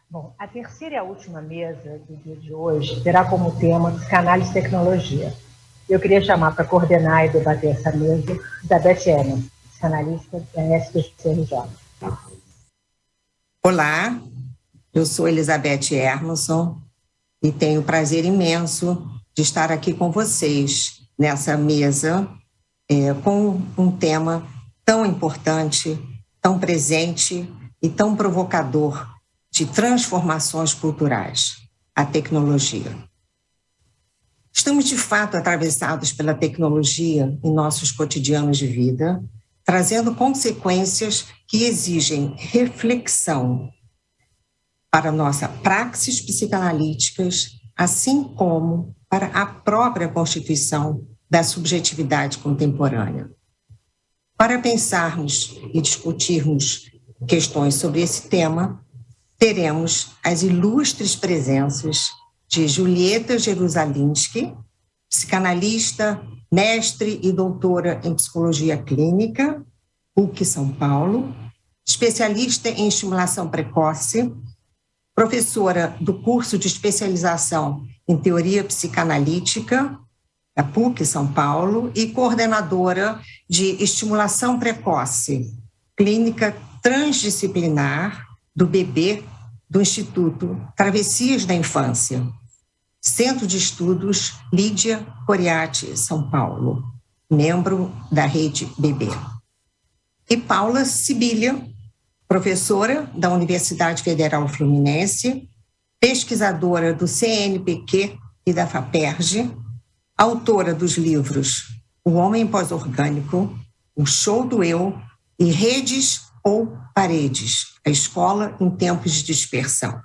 Bom, a terceira e a última mesa do dia de hoje terá como tema psicanálise e tecnologia. Eu queria chamar para coordenar e debater essa mesa Elizabeth Hermanson, psicanalista da SPCRJ. Olá, eu sou Elizabeth Hermanson e tenho o prazer imenso de estar aqui com vocês nessa mesa com um tema tão importante, tão presente e tão provocador de transformações culturais, a tecnologia. Estamos, de fato, atravessados pela tecnologia em nossos cotidianos de vida, trazendo consequências que exigem reflexão para nossa praxis psicanalíticas, assim como para a própria constituição da subjetividade contemporânea. Para pensarmos e discutirmos questões sobre esse tema, teremos as ilustres presenças de Julieta Jerusalinski, psicanalista, mestre e doutora em psicologia clínica, PUC São Paulo, especialista em estimulação precoce, professora do curso de especialização em teoria psicanalítica, da PUC São Paulo, e coordenadora de estimulação precoce, clínica transdisciplinar do bebê do Instituto Travessias da Infância, Centro de Estudos Lídia Coriati, São Paulo, membro da Rede Bebê. E Paula Sibilia, professora da Universidade Federal Fluminense, pesquisadora do CNPq e da FAPERJ, autora dos livros O Homem Pós-Orgânico, O Show do Eu e Redes ou Paredes, a Escola em Tempos de Dispersão.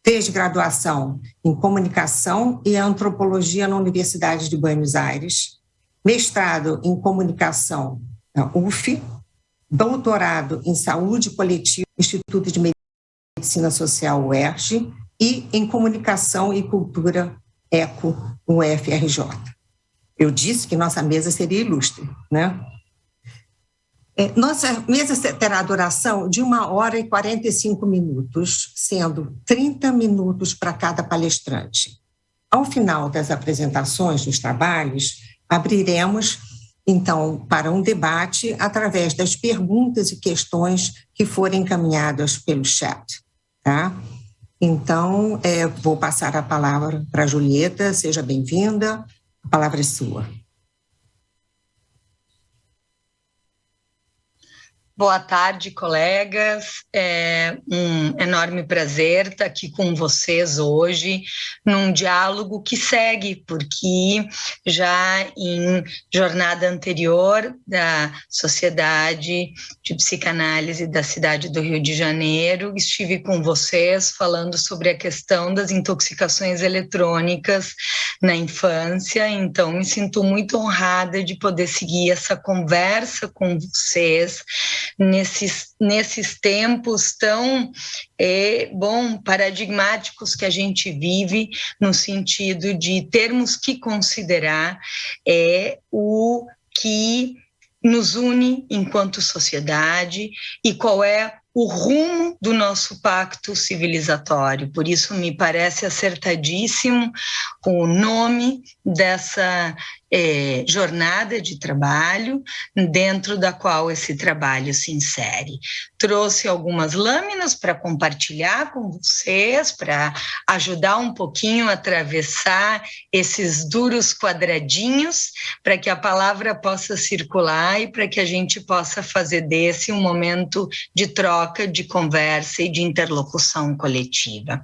Fez graduação em Comunicação e Antropologia na Universidade de Buenos Aires, mestrado em Comunicação na UF, doutorado em Saúde Coletiva no Instituto de Medicina Social UERJ e em Comunicação e Cultura ECO UFRJ. Eu disse que nossa mesa seria ilustre, né? Nossa mesa terá duração de 1h45, sendo 30 minutos para cada palestrante. Ao final das apresentações dos trabalhos, abriremos, então, para um debate através das perguntas e questões que forem encaminhadas pelo chat, tá? Então, vou passar a palavra para a Julieta, seja bem-vinda, a palavra é sua. Boa tarde, colegas. É um enorme prazer estar aqui com vocês hoje, num diálogo que segue, porque já em jornada anterior da Sociedade de Psicanálise da cidade do Rio de Janeiro, estive com vocês falando sobre a questão das intoxicações eletrônicas na infância, então me sinto muito honrada de poder seguir essa conversa com vocês, nesses tempos tão paradigmáticos que a gente vive, no sentido de termos que considerar o que nos une enquanto sociedade e qual é o rumo do nosso pacto civilizatório. Por isso me parece acertadíssimo o nome dessa jornada de trabalho, dentro da qual esse trabalho se insere. Trouxe algumas lâminas para compartilhar com vocês, para ajudar um pouquinho a atravessar esses duros quadradinhos, para que a palavra possa circular e para que a gente possa fazer desse um momento de troca, de conversa e de interlocução coletiva.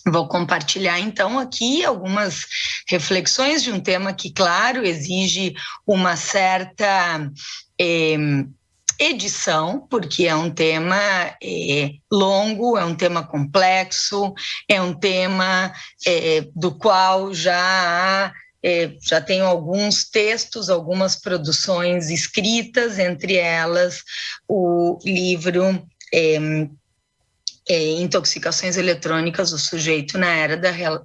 Vou compartilhar, então, aqui algumas reflexões de um tema que, claro, exige uma certa edição, porque é um tema longo, é um tema complexo, é um tema do qual já tenho alguns textos, algumas produções escritas, entre elas o livro intoxicações eletrônicas do sujeito na era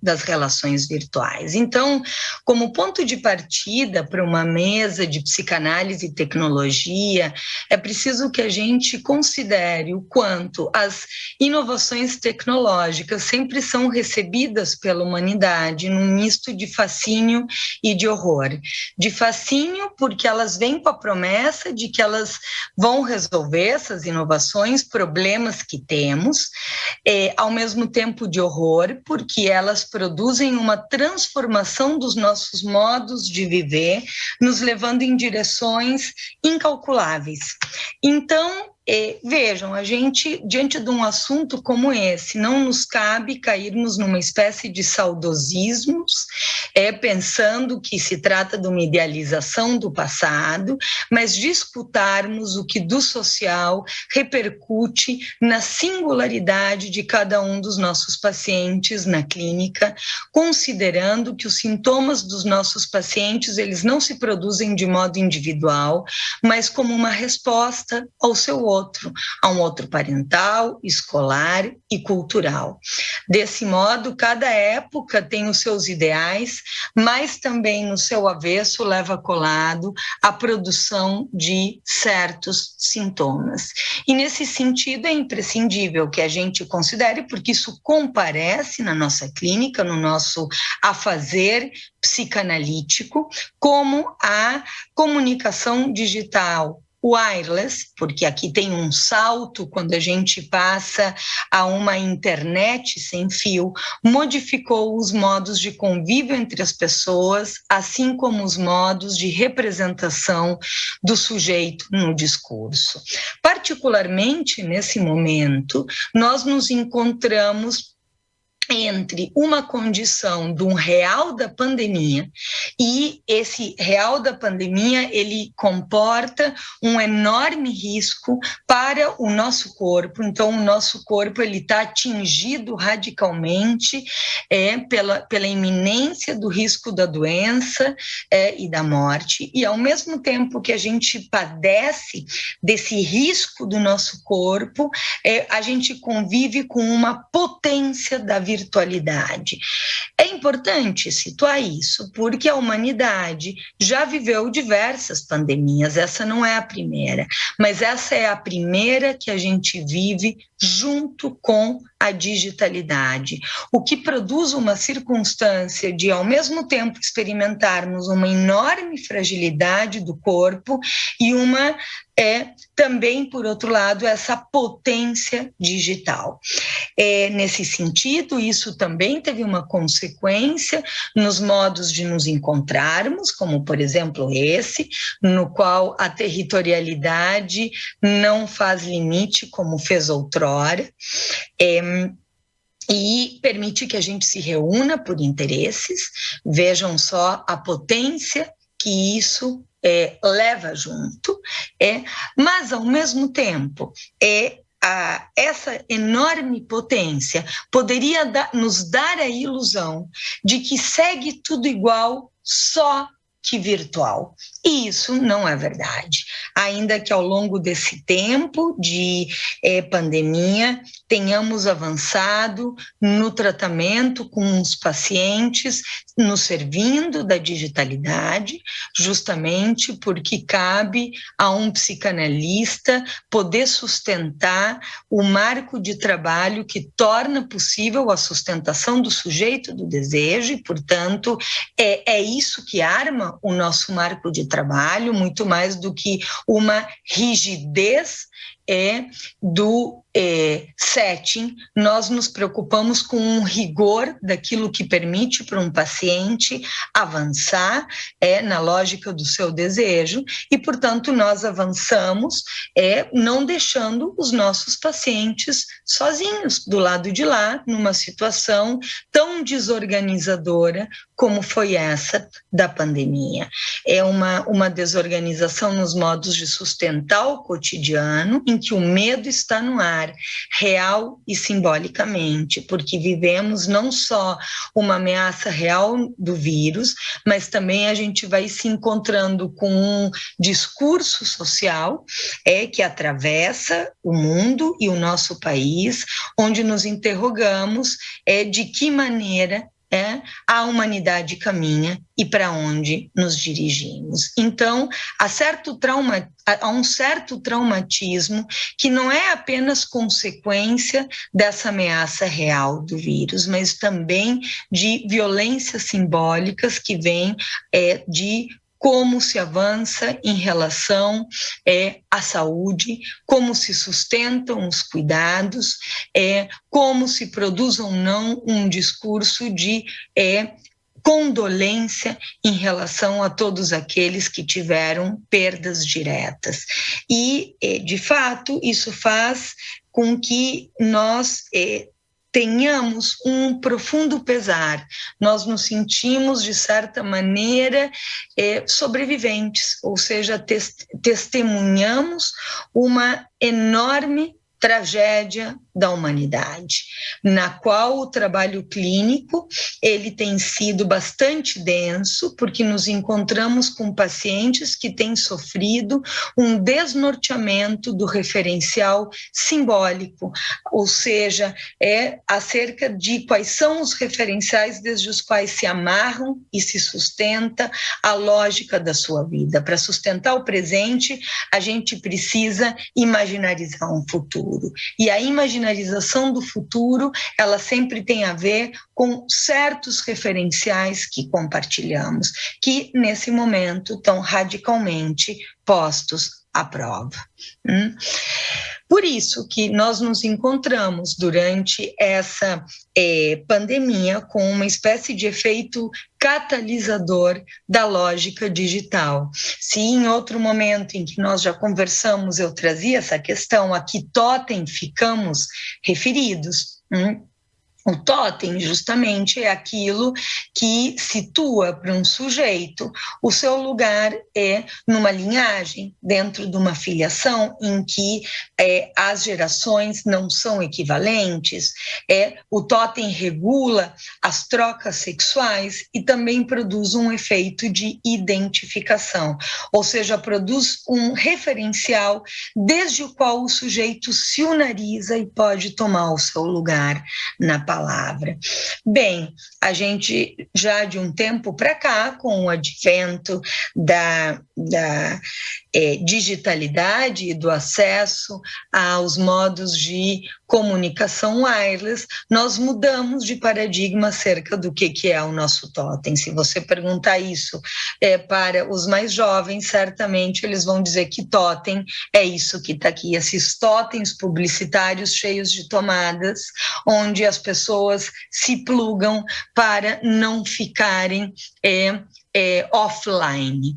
das relações virtuais. Então, como ponto de partida para uma mesa de psicanálise e tecnologia, é preciso que a gente considere o quanto as inovações tecnológicas sempre são recebidas pela humanidade num misto de fascínio e de horror. De fascínio porque elas vêm com a promessa de que elas vão resolver essas inovações, problemas que temos, ao mesmo tempo de horror, porque elas produzem uma transformação dos nossos modos de viver, nos levando em direções incalculáveis. Então, vejam, a gente, diante de um assunto como esse, não nos cabe cairmos numa espécie de saudosismos, pensando que se trata de uma idealização do passado, mas de escutarmos o que do social repercute na singularidade de cada um dos nossos pacientes na clínica, considerando que os sintomas dos nossos pacientes, eles não se produzem de modo individual, mas como uma resposta ao seu outro, a um outro parental, escolar e cultural. Desse modo, cada época tem os seus ideais, mas também no seu avesso leva colado a produção de certos sintomas. E nesse sentido é imprescindível que a gente considere, porque isso comparece na nossa clínica, no nosso afazer psicanalítico, como a comunicação digital wireless, porque aqui tem um salto quando a gente passa a uma internet sem fio, modificou os modos de convívio entre as pessoas, assim como os modos de representação do sujeito no discurso. Particularmente nesse momento, nós nos encontramos entre uma condição de um real da pandemia, e esse real da pandemia, ele comporta um enorme risco para o nosso corpo. Então, o nosso corpo ele está atingido radicalmente pela iminência do risco da doença e da morte, e ao mesmo tempo que a gente padece desse risco do nosso corpo, a gente convive com uma potência da virtualidade. É importante situar isso, porque a humanidade já viveu diversas pandemias, essa não é a primeira, mas essa é a primeira que a gente vive junto com a digitalidade, o que produz uma circunstância de, ao mesmo tempo, experimentarmos uma enorme fragilidade do corpo e também, por outro lado, essa potência digital. Nesse sentido, isso também teve uma consequência nos modos de nos encontrarmos, como, por exemplo, esse, no qual a territorialidade não faz limite, como fez outrora, e permite que a gente se reúna por interesses. Vejam só a potência que isso leva junto, mas, ao mesmo tempo, essa enorme potência poderia nos dar a ilusão de que segue tudo igual, só que virtual. E isso não é verdade. Ainda que ao longo desse tempo de pandemia tenhamos avançado no tratamento com os pacientes, nos servindo da digitalidade, justamente porque cabe a um psicanalista poder sustentar o marco de trabalho que torna possível a sustentação do sujeito do desejo, e, portanto, é isso que arma o nosso marco de trabalho, muito mais do que uma rigidez do setting. Nós nos preocupamos com um rigor daquilo que permite para um paciente avançar na lógica do seu desejo, e, portanto, nós avançamos não deixando os nossos pacientes sozinhos do lado de lá, numa situação tão desorganizadora como foi essa da pandemia. É uma desorganização nos modos de sustentar o cotidiano, em que o medo está no ar, real e simbolicamente, porque vivemos não só uma ameaça real do vírus, mas também a gente vai se encontrando com um discurso social que atravessa o mundo e o nosso país, onde nos interrogamos de que maneira a humanidade caminha e para onde nos dirigimos. Então, há um certo traumatismo que não é apenas consequência dessa ameaça real do vírus, mas também de violências simbólicas que vêm de como se avança em relação à saúde, como se sustentam os cuidados, como se produz ou não um discurso de condolência em relação a todos aqueles que tiveram perdas diretas. E, de fato, isso faz com que nós tenhamos um profundo pesar, nós nos sentimos, de certa maneira, sobreviventes, ou seja, testemunhamos uma enorme tragédia da humanidade, na qual o trabalho clínico ele tem sido bastante denso, porque nos encontramos com pacientes que têm sofrido um desnorteamento do referencial simbólico, ou seja, acerca de quais são os referenciais desde os quais se amarram e se sustenta a lógica da sua vida. Para sustentar o presente, a gente precisa imaginarizar um futuro. E a imaginarização do futuro, ela sempre tem a ver com certos referenciais que compartilhamos, que nesse momento estão radicalmente postos à prova. Por isso que nós nos encontramos durante essa pandemia com uma espécie de efeito catalisador da lógica digital. Se em outro momento em que nós já conversamos eu trazia essa questão, a que totem ficamos referidos, o totem, justamente, é aquilo que situa para um sujeito o seu lugar numa linhagem, dentro de uma filiação em que as gerações não são equivalentes. O totem regula as trocas sexuais e também produz um efeito de identificação, ou seja, produz um referencial desde o qual o sujeito se unariza e pode tomar o seu lugar na palavra. Bem, a gente já de um tempo para cá, com o advento da digitalidade e do acesso aos modos de comunicação wireless, nós mudamos de paradigma acerca do que é o nosso totem. Se você perguntar isso para os mais jovens, certamente eles vão dizer que totem é isso que está aqui, esses totens publicitários cheios de tomadas, onde as pessoas se plugam para não ficarem offline.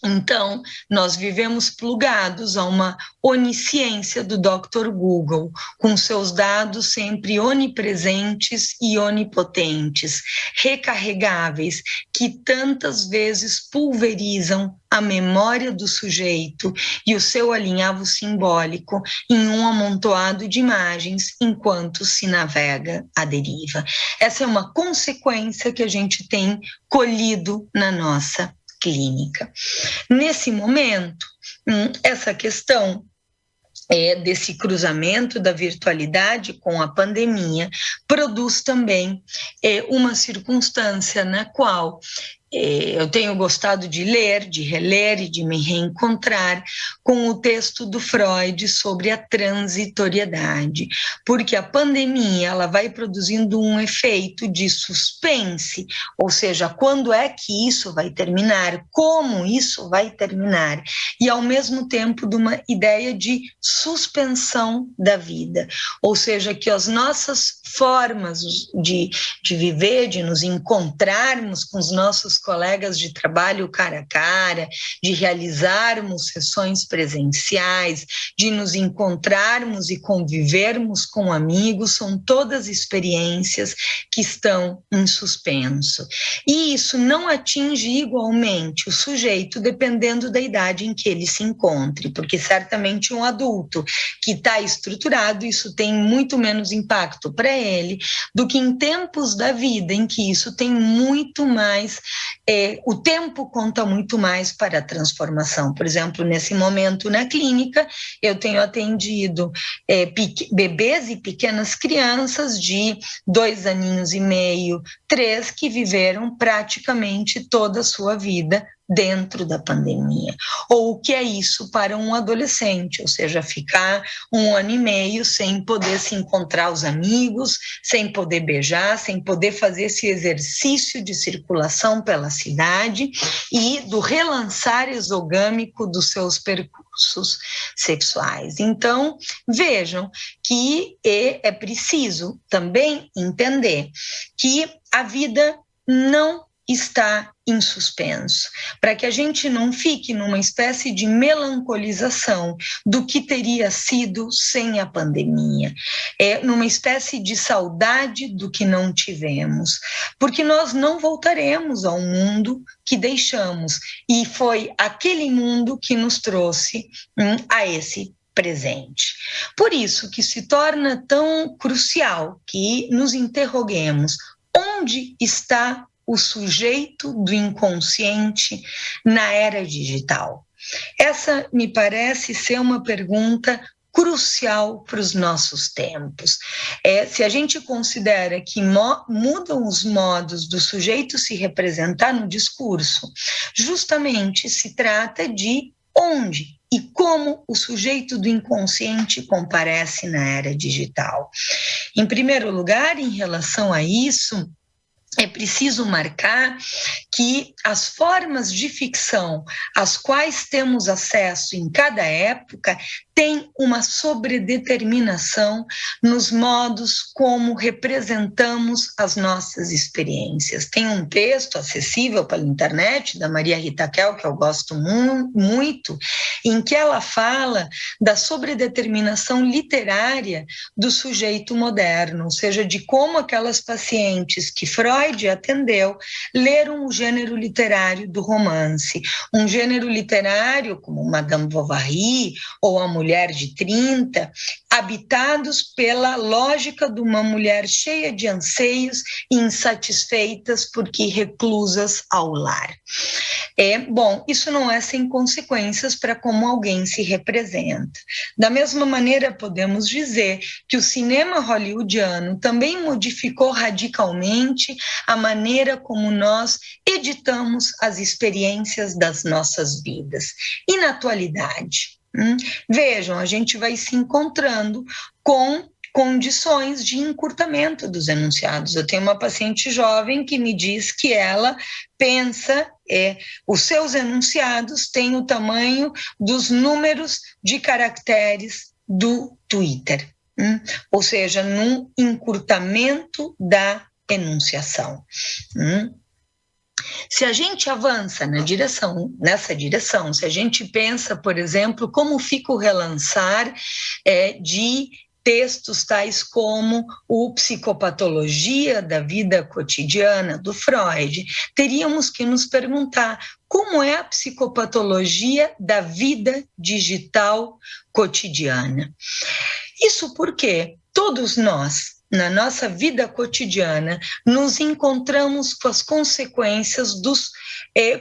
Então, nós vivemos plugados a uma onisciência do Dr. Google, com seus dados sempre onipresentes e onipotentes, recarregáveis, que tantas vezes pulverizam a memória do sujeito e o seu alinhavo simbólico em um amontoado de imagens enquanto se navega à deriva. Essa é uma consequência que a gente tem colhido na nossa clínica. Nesse momento, essa questão desse cruzamento da virtualidade com a pandemia produz também uma circunstância na qual eu tenho gostado de ler, de reler e de me reencontrar com o texto do Freud sobre a transitoriedade, porque a pandemia ela vai produzindo um efeito de suspense, ou seja, quando é que isso vai terminar, como isso vai terminar, e ao mesmo tempo de uma ideia de suspensão da vida, ou seja, que as nossas formas de viver, de nos encontrarmos com os nossos colegas de trabalho cara a cara, de realizarmos sessões presenciais, de nos encontrarmos e convivermos com amigos, são todas experiências que estão em suspenso. E isso não atinge igualmente o sujeito dependendo da idade em que ele se encontre, porque certamente um adulto que está estruturado, isso tem muito menos impacto para ele do que em tempos da vida em que isso tem muito mais, o tempo conta muito mais para a transformação. Por exemplo, nesse momento na clínica, eu tenho atendido bebês e pequenas crianças de 2 aninhos e meio, 3, que viveram praticamente toda a sua vida dentro da pandemia. Ou o que é isso para um adolescente, ou seja, ficar 1 ano e meio sem poder se encontrar os amigos, sem poder beijar, sem poder fazer esse exercício de circulação pela cidade e do relançar exogâmico dos seus percursos sexuais. Então, vejam que é preciso também entender que a vida não está em suspenso, para que a gente não fique numa espécie de melancolização do que teria sido sem a pandemia, numa espécie de saudade do que não tivemos, porque nós não voltaremos ao mundo que deixamos, e foi aquele mundo que nos trouxe a esse presente. Por isso que se torna tão crucial que nos interroguemos: onde está o sujeito do inconsciente na era digital? Essa me parece ser uma pergunta crucial para os nossos tempos. Se a gente considera que mudam os modos do sujeito se representar no discurso, justamente se trata de onde e como o sujeito do inconsciente comparece na era digital. Em primeiro lugar, em relação a isso, é preciso marcar que as formas de ficção às quais temos acesso em cada época têm uma sobredeterminação nos modos como representamos as nossas experiências. Tem um texto acessível pela internet, da Maria Rita Kell, que eu gosto muito, em que ela fala da sobredeterminação literária do sujeito moderno, ou seja, de como aquelas pacientes que Freud atendeu leram o gênero literário do romance, um gênero literário como Madame Bovary ou A Mulher de 30, habitados pela lógica de uma mulher cheia de anseios e insatisfeitas porque reclusas ao lar. Bom, isso não é sem consequências para como alguém se representa. Da mesma maneira, podemos dizer que o cinema hollywoodiano também modificou radicalmente a maneira como nós editamos as experiências das nossas vidas. E na atualidade, vejam, a gente vai se encontrando com condições de encurtamento dos enunciados. Eu tenho uma paciente jovem que me diz que ela pensa, os seus enunciados têm o tamanho dos números de caracteres do Twitter, ou seja, num encurtamento da enunciação. Se a gente avança nessa direção, se a gente pensa, por exemplo, como fica o relançar de textos tais como o Psicopatologia da Vida Cotidiana, do Freud, teríamos que nos perguntar como é a psicopatologia da vida digital cotidiana. Isso porque todos nós, na nossa vida cotidiana, nos encontramos com as consequências dos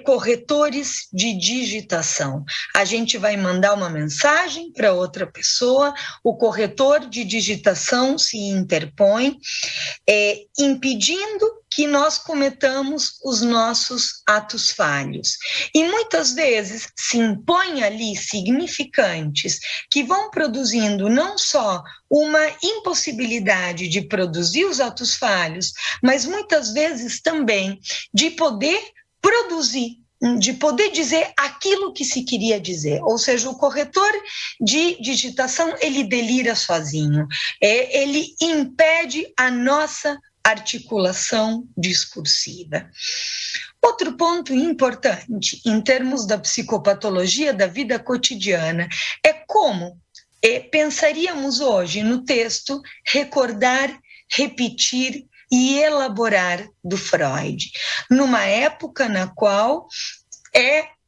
corretores de digitação. A gente vai mandar uma mensagem para outra pessoa, o corretor de digitação se interpõe, impedindo que nós cometamos os nossos atos falhos. E muitas vezes se impõem ali significantes que vão produzindo não só uma impossibilidade de produzir os atos falhos, mas muitas vezes também de poder produzir de poder dizer aquilo que se queria dizer, ou seja, o corretor de digitação, ele delira sozinho, ele impede a nossa articulação discursiva. Outro ponto importante em termos da psicopatologia da vida cotidiana é como pensaríamos hoje no texto recordar, repetir e elaborar do Freud, numa época na qual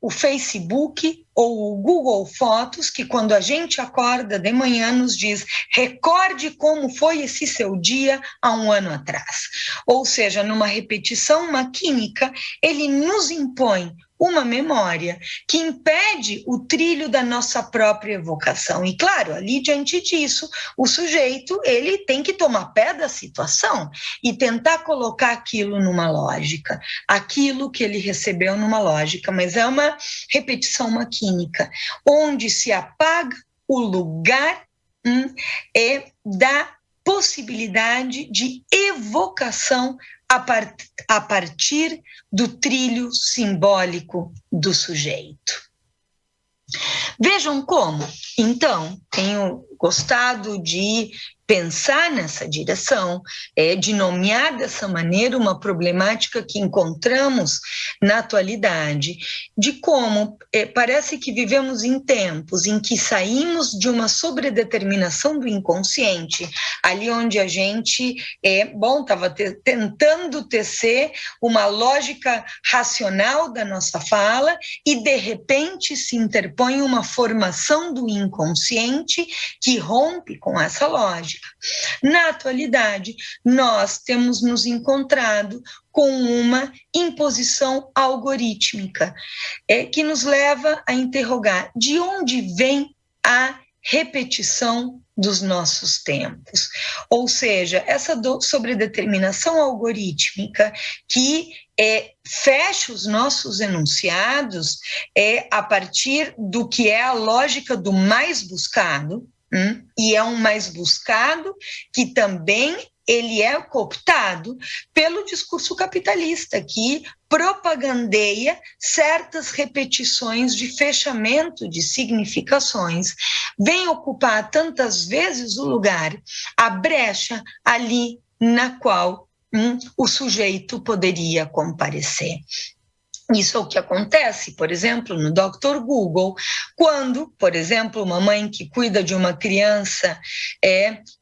o Facebook ou o Google Fotos, que quando a gente acorda de manhã nos diz, recorde como foi esse seu dia há um ano atrás. Ou seja, numa repetição maquínica, ele nos impõe uma memória que impede o trilho da nossa própria evocação. E claro, ali diante disso, o sujeito ele tem que tomar pé da situação e tentar colocar aquilo numa lógica, aquilo que ele recebeu numa lógica, mas é uma repetição maquínica, onde se apaga o lugar da possibilidade de evocação a partir do trilho simbólico do sujeito. Vejam como, então, tenho gostado de pensar nessa direção, de nomear dessa maneira uma problemática que encontramos na atualidade, de como parece que vivemos em tempos em que saímos de uma sobredeterminação do inconsciente, ali onde a gente estava tentando tecer uma lógica racional da nossa fala e, de repente, se interpõe uma formação do inconsciente que rompe com essa lógica. Na atualidade, nós temos nos encontrado com uma imposição algorítmica, que nos leva a interrogar de onde vem a repetição dos nossos tempos. Ou seja, essa sobredeterminação algorítmica que fecha os nossos enunciados a partir do que é a lógica do mais buscado, e é um mais buscado que também ele é cooptado pelo discurso capitalista, que propagandeia certas repetições de fechamento de significações, vem ocupar tantas vezes o lugar, a brecha ali na qual o sujeito poderia comparecer. Isso é o que acontece, por exemplo, no Dr. Google, quando, por exemplo, uma mãe que cuida de uma criança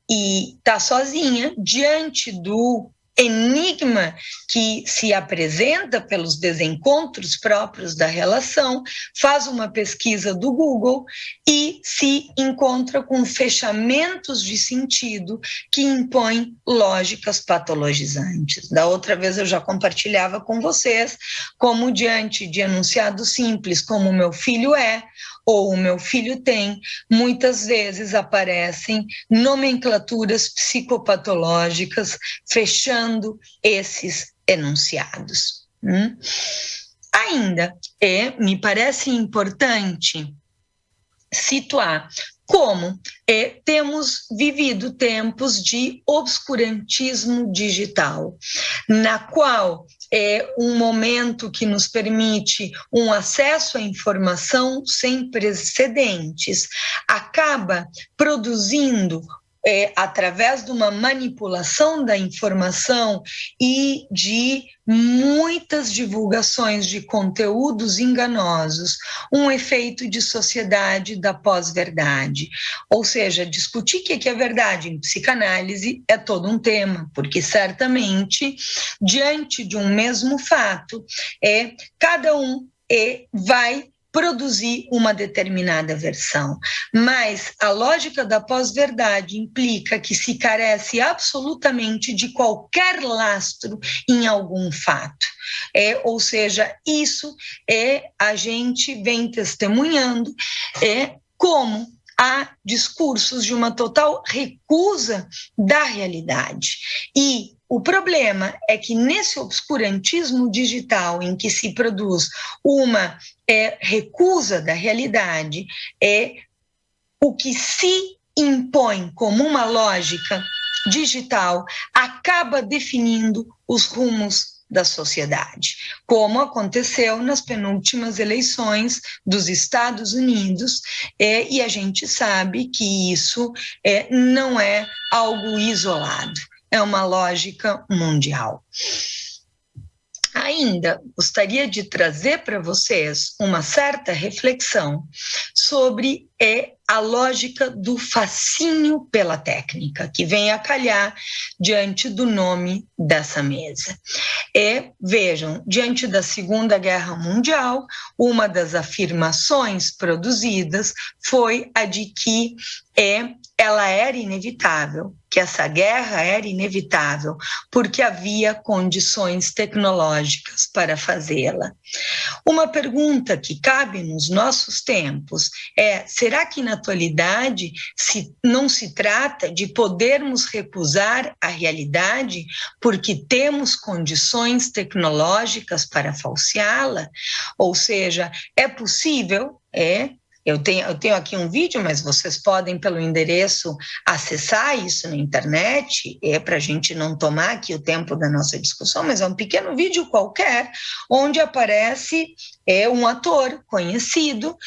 e está sozinha diante do enigma que se apresenta pelos desencontros próprios da relação, faz uma pesquisa do Google e se encontra com fechamentos de sentido que impõem lógicas patologizantes. Da outra vez eu já compartilhava com vocês como diante de enunciados simples como o meu filho ou o meu filho tem, muitas vezes aparecem nomenclaturas psicopatológicas fechando esses enunciados. Ainda me parece importante situar como temos vivido tempos de obscurantismo digital, na qual um momento que nos permite um acesso à informação sem precedentes, acaba produzindo através de uma manipulação da informação e de muitas divulgações de conteúdos enganosos, um efeito de sociedade da pós-verdade. Ou seja, discutir o que é verdade em psicanálise é todo um tema, porque certamente, diante de um mesmo fato, cada um vai produzir uma determinada versão. Mas a lógica da pós-verdade implica que se carece absolutamente de qualquer lastro em algum fato. Ou seja, isso a gente vem testemunhando como há discursos de uma total recusa da realidade. E o problema é que nesse obscurantismo digital em que se produz uma recusa da realidade, o que se impõe como uma lógica digital acaba definindo os rumos da sociedade, como aconteceu nas penúltimas eleições dos Estados Unidos, e a gente sabe que isso não é algo isolado, é uma lógica mundial. Ainda gostaria de trazer para vocês uma certa reflexão sobre a lógica do fascínio pela técnica, que vem a calhar diante do nome dessa mesa. Vejam, diante da Segunda Guerra Mundial, uma das afirmações produzidas foi a de que ela era inevitável, que essa guerra era inevitável, porque havia condições tecnológicas para fazê-la. Uma pergunta que cabe nos nossos tempos será que na atualidade não se trata de podermos recusar a realidade porque temos condições tecnológicas para falseá-la? Ou seja, é possível, eu tenho aqui um vídeo, mas vocês podem, pelo endereço, acessar isso na internet, para a gente não tomar aqui o tempo da nossa discussão, mas é um pequeno vídeo qualquer, onde aparece um ator conhecido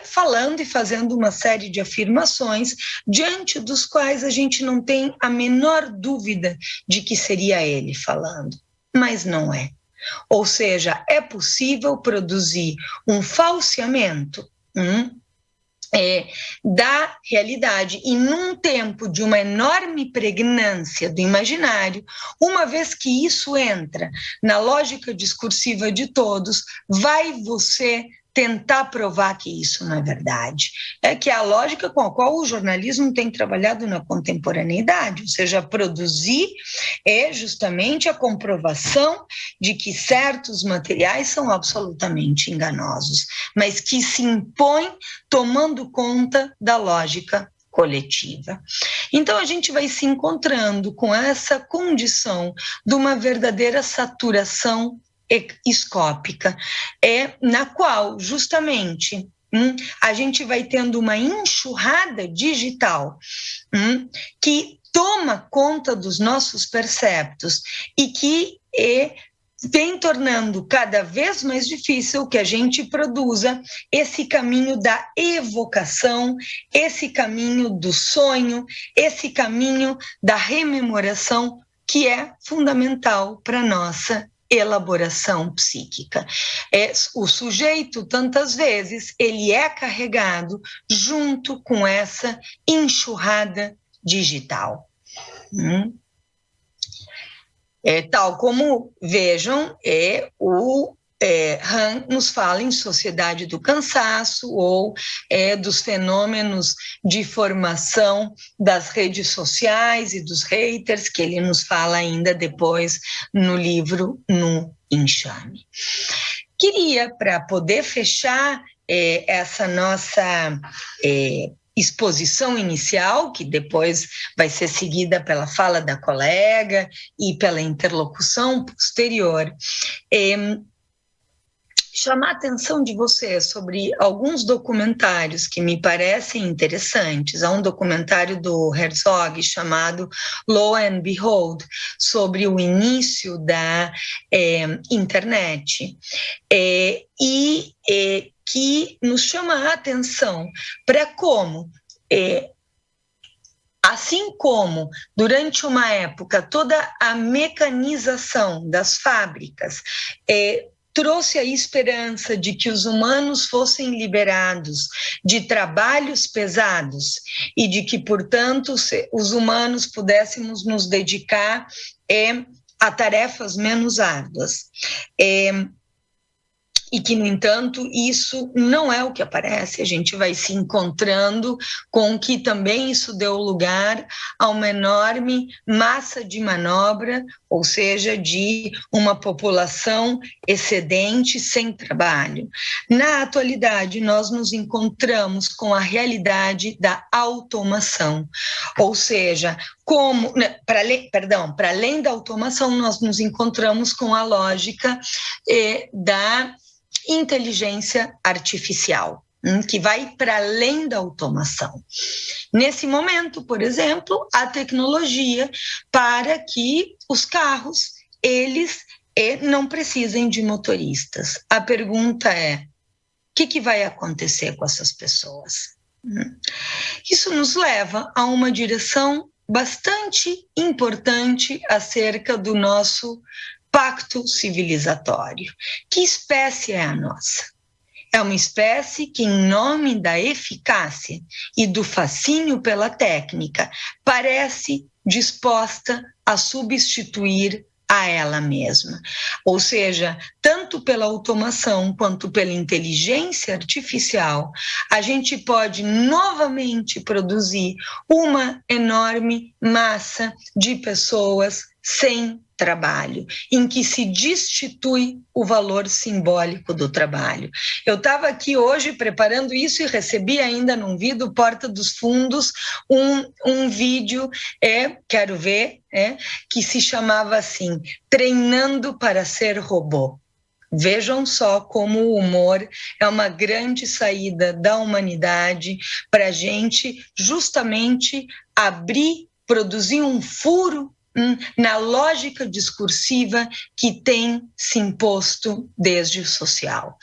falando e fazendo uma série de afirmações, diante dos quais a gente não tem a menor dúvida de que seria ele falando, mas não é. Ou seja, é possível produzir um falseamento da realidade e num tempo de uma enorme pregnância do imaginário, uma vez que isso entra na lógica discursiva de todos, vai você tentar provar que isso não é verdade. Que é a lógica com a qual o jornalismo tem trabalhado na contemporaneidade, ou seja, produzir justamente a comprovação de que certos materiais são absolutamente enganosos, mas que se impõem tomando conta da lógica coletiva. Então, a gente vai se encontrando com essa condição de uma verdadeira saturação escópica, na qual, justamente, a gente vai tendo uma enxurrada digital que toma conta dos nossos perceptos e que vem tornando cada vez mais difícil que a gente produza esse caminho da evocação, esse caminho do sonho, esse caminho da rememoração, que é fundamental para a nossa elaboração psíquica. O sujeito, tantas vezes, ele é carregado junto com essa enxurrada digital. Tal como, vejam, Han nos fala em Sociedade do Cansaço, ou dos fenômenos de formação das redes sociais e dos haters, que ele nos fala ainda depois no livro No Enxame. Queria, para poder fechar essa nossa exposição inicial, que depois vai ser seguida pela fala da colega e pela interlocução posterior, chamar a atenção de vocês sobre alguns documentários que me parecem interessantes. Há um documentário do Herzog chamado Lo and Behold, sobre o início da internet, que nos chama a atenção para como, assim como durante uma época toda a mecanização das fábricas trouxe a esperança de que os humanos fossem liberados de trabalhos pesados e de que, portanto, os humanos pudéssemos nos dedicar a tarefas menos árduas. E que, no entanto, isso não é o que aparece. A gente vai se encontrando com que também isso deu lugar a uma enorme massa de manobra, ou seja, de uma população excedente sem trabalho. Na atualidade, nós nos encontramos com a realidade da automação, ou seja, para além da automação, nós nos encontramos com a lógica da inteligência artificial, que vai para além da automação. Nesse momento, por exemplo, a tecnologia para que os carros, eles e não precisem de motoristas. A pergunta é: o que vai acontecer com essas pessoas? Isso nos leva a uma direção bastante importante acerca do nosso pacto civilizatório. Que espécie é a nossa? É uma espécie que, em nome da eficácia e do fascínio pela técnica, parece disposta a substituir a ela mesma. Ou seja, tanto pela automação quanto pela inteligência artificial, a gente pode novamente produzir uma enorme massa de pessoas sem trabalho, em que se destitui o valor simbólico do trabalho. Eu estava aqui hoje preparando isso e recebi ainda, não vi, do Porta dos Fundos, um vídeo, quero ver, que se chamava assim, Treinando para Ser Robô. Vejam só como o humor é uma grande saída da humanidade para a gente justamente abrir, produzir um furo na lógica discursiva que tem se imposto desde o social.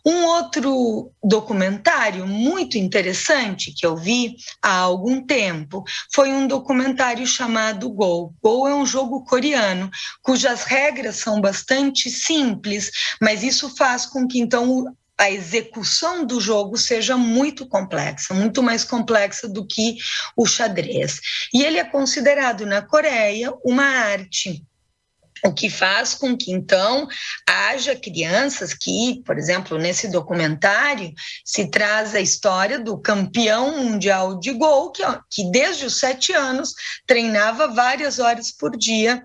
Um outro documentário muito interessante que eu vi há algum tempo foi um documentário chamado Go. Go é um jogo coreano, cujas regras são bastante simples, mas isso faz com que, então, a execução do jogo seja muito complexa, muito mais complexa do que o xadrez. E ele é considerado na Coreia uma arte, o que faz com que, então, haja crianças que, por exemplo, nesse documentário, se traz a história do campeão mundial de Go, que desde os 7 anos treinava várias horas por dia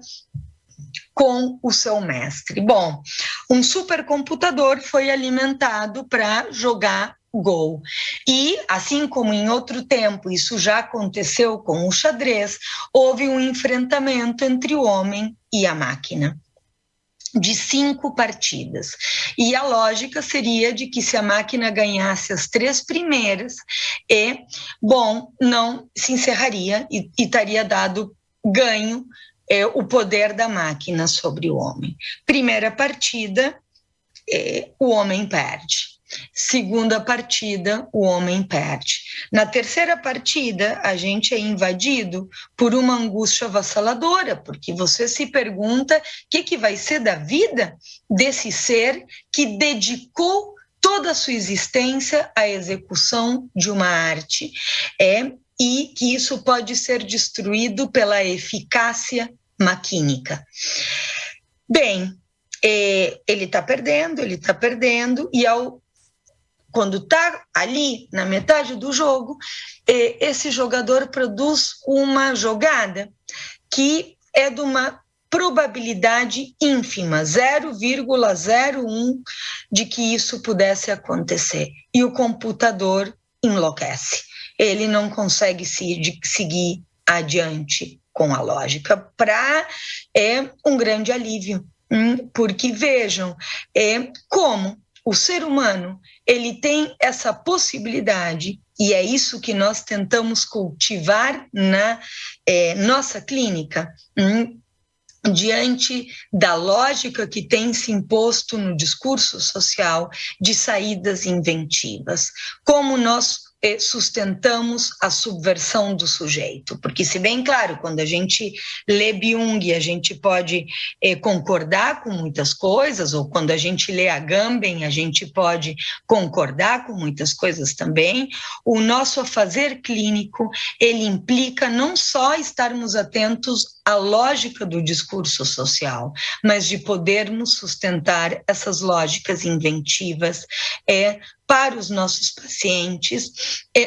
com o seu mestre. Bom, um supercomputador foi alimentado para jogar Go. E, assim como em outro tempo isso já aconteceu com o xadrez, houve um enfrentamento entre o homem e a máquina de 5 partidas. E a lógica seria de que se a máquina ganhasse as 3 primeiras, não se encerraria e estaria dado ganho o poder da máquina sobre o homem. Primeira partida, o homem perde. Segunda partida, o homem perde. Na terceira partida, a gente é invadido por uma angústia avassaladora, porque você se pergunta o que vai ser da vida desse ser que dedicou toda a sua existência à execução de uma arte, e que isso pode ser destruído pela eficácia maquínica. Bem, ele está perdendo, e quando está ali na metade do jogo, esse jogador produz uma jogada que é de uma probabilidade ínfima, 0,01 de que isso pudesse acontecer. E o computador enlouquece. Ele não consegue seguir adiante com a lógica, um grande alívio, porque vejam como o ser humano ele tem essa possibilidade, e é isso que nós tentamos cultivar na nossa clínica, diante da lógica que tem se imposto no discurso social de saídas inventivas. Como nós sustentamos a subversão do sujeito, porque, se bem claro, quando a gente lê Byung, a gente pode concordar com muitas coisas, ou quando a gente lê Agamben, a gente pode concordar com muitas coisas também. O nosso fazer clínico, ele implica não só estarmos atentos à lógica do discurso social, mas de podermos sustentar essas lógicas inventivas para os nossos pacientes,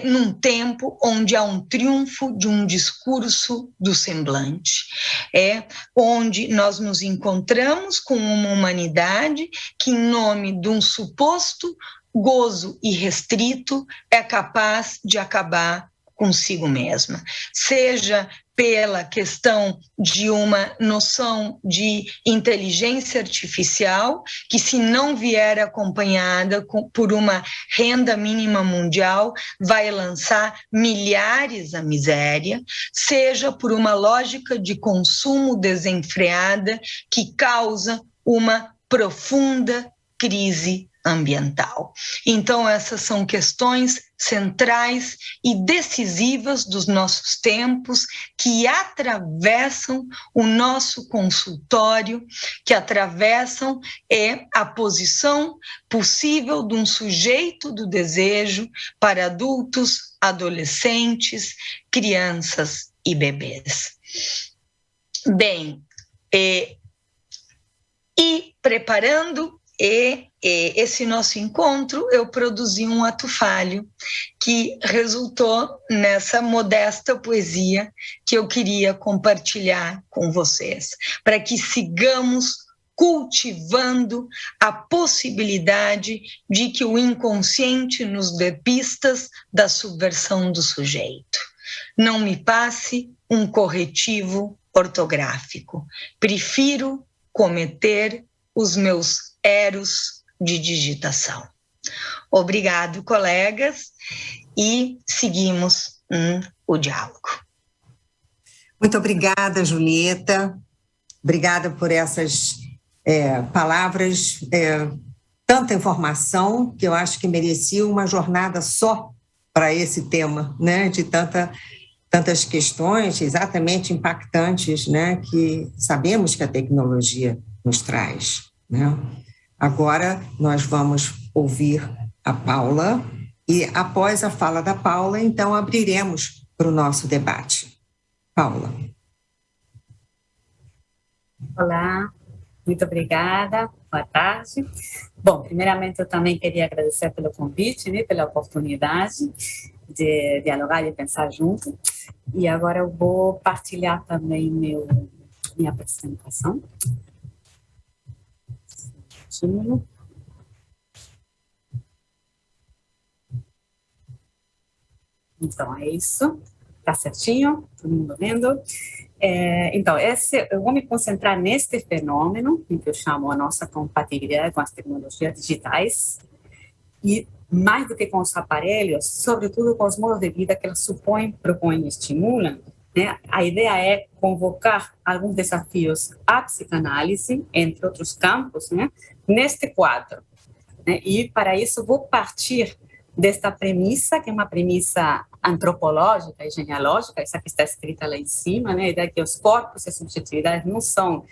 num tempo onde há um triunfo de um discurso do semblante, onde nós nos encontramos com uma humanidade que, em nome de um suposto gozo irrestrito, é capaz de acabar consigo mesma, seja pela questão de uma noção de inteligência artificial, que, se não vier acompanhada por uma renda mínima mundial, vai lançar milhares à miséria, seja por uma lógica de consumo desenfreada que causa uma profunda crise ambiental. Então, essas são questões centrais e decisivas dos nossos tempos, que atravessam o nosso consultório, que atravessam a posição possível de um sujeito do desejo para adultos, adolescentes, crianças e bebês. Bem, e preparando esse nosso encontro, eu produzi um ato falho que resultou nessa modesta poesia que eu queria compartilhar com vocês, para que sigamos cultivando a possibilidade de que o inconsciente nos dê pistas da subversão do sujeito. Não me passe um corretivo ortográfico. Prefiro cometer os meus erros de digitação. Obrigado, colegas, e seguimos o diálogo. Muito obrigada, Julieta. Obrigada por essas palavras, tanta informação, que eu acho que merecia uma jornada só para esse tema, né? De tantas questões exatamente impactantes, né? Que sabemos que a tecnologia nos traz, né? Agora nós vamos ouvir a Paula e após a fala da Paula, então abriremos para o nosso debate. Paula. Olá, muito obrigada, boa tarde. Bom, primeiramente eu também queria agradecer pelo convite, né, pela oportunidade de dialogar e pensar junto. E agora eu vou partilhar também minha apresentação. Então, é isso. Tá certinho? Todo mundo vendo? Então, eu vou me concentrar neste fenômeno, que eu chamo a nossa compatibilidade com as tecnologias digitais, e mais do que com os aparelhos, sobretudo com os modos de vida que elas supõem, propõem e estimulam, né? A ideia é convocar alguns desafios à psicanálise, entre outros campos, né? Neste quadro, né? E para isso vou partir desta premissa, que é uma premissa antropológica e genealógica, essa que está escrita lá em cima, né? A ideia que os corpos e as subjetividades não são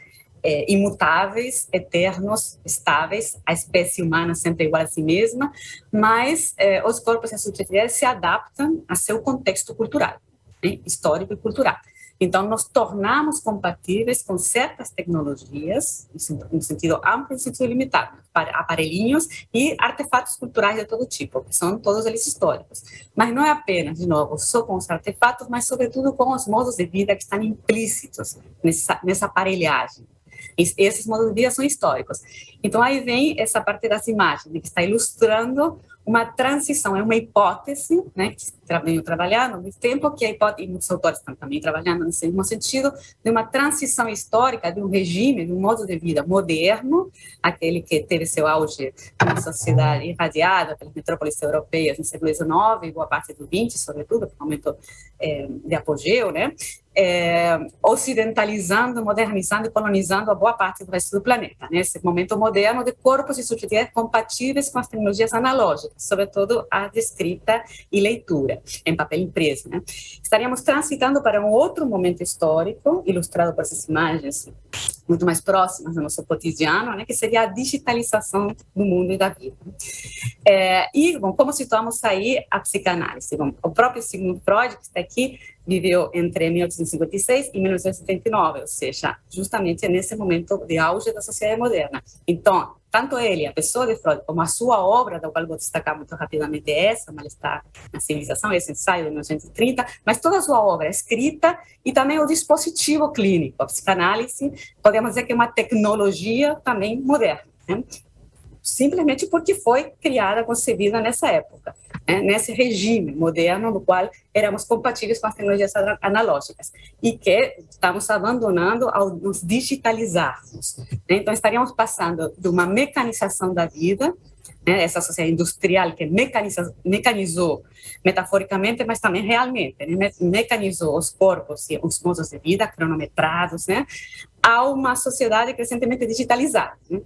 imutáveis, eternos, estáveis, a espécie humana sempre igual a si mesma, mas os corpos e as subjetividades se adaptam a seu contexto cultural, né? Histórico e cultural. Então, nos tornamos compatíveis com certas tecnologias, no sentido amplo e no sentido limitado, para aparelhinhos e artefatos culturais de todo tipo, que são todos eles históricos. Mas não é apenas, de novo, só com os artefatos, mas sobretudo com os modos de vida que estão implícitos nessa aparelhagem. Esses modos de vida são históricos. Então, aí vem essa parte das imagens, que está ilustrando uma transição, é uma hipótese, né, que venho trabalhando há muito tempo, que a hipótese, e muitos autores estão também trabalhando nesse mesmo sentido, de uma transição histórica de um regime, de um modo de vida moderno, aquele que teve seu auge numa sociedade irradiada pelas metrópoles europeias no século XIX e boa parte do XX, sobretudo, por um momento de apogeu, né? Ocidentalizando, modernizando e colonizando a boa parte do resto do planeta, né? Esse momento moderno de corpos e subjetividades compatíveis com as tecnologias analógicas, sobretudo a de escrita e leitura, em papel impresso, né? Estaríamos transitando para um outro momento histórico, ilustrado por essas imagens muito mais próximas do nosso cotidiano, né? Que seria a digitalização do mundo e da vida. E, bom, como situamos aí a psicanálise? Bom, o próprio Sigmund Freud, que está aqui, viveu entre 1856 e 1979, ou seja, justamente nesse momento de auge da sociedade moderna. Então, tanto ele, a pessoa de Freud, como a sua obra, da qual vou destacar muito rapidamente essa, Mal-Estar na Civilização, esse ensaio de 1930, mas toda a sua obra escrita e também o dispositivo clínico, a psicanálise, podemos dizer que é uma tecnologia também moderna, né? Simplesmente porque foi criada, concebida nessa época, né? Nesse regime moderno no qual éramos compatíveis com as tecnologias analógicas e que estamos abandonando ao nos digitalizarmos, né? Então, estaríamos passando de uma mecanização da vida, né? Essa sociedade industrial que mecanizou metaforicamente, mas também realmente, né? Mecanizou os corpos e os modos de vida cronometrados, né? a uma sociedade crescentemente digitalizada, né?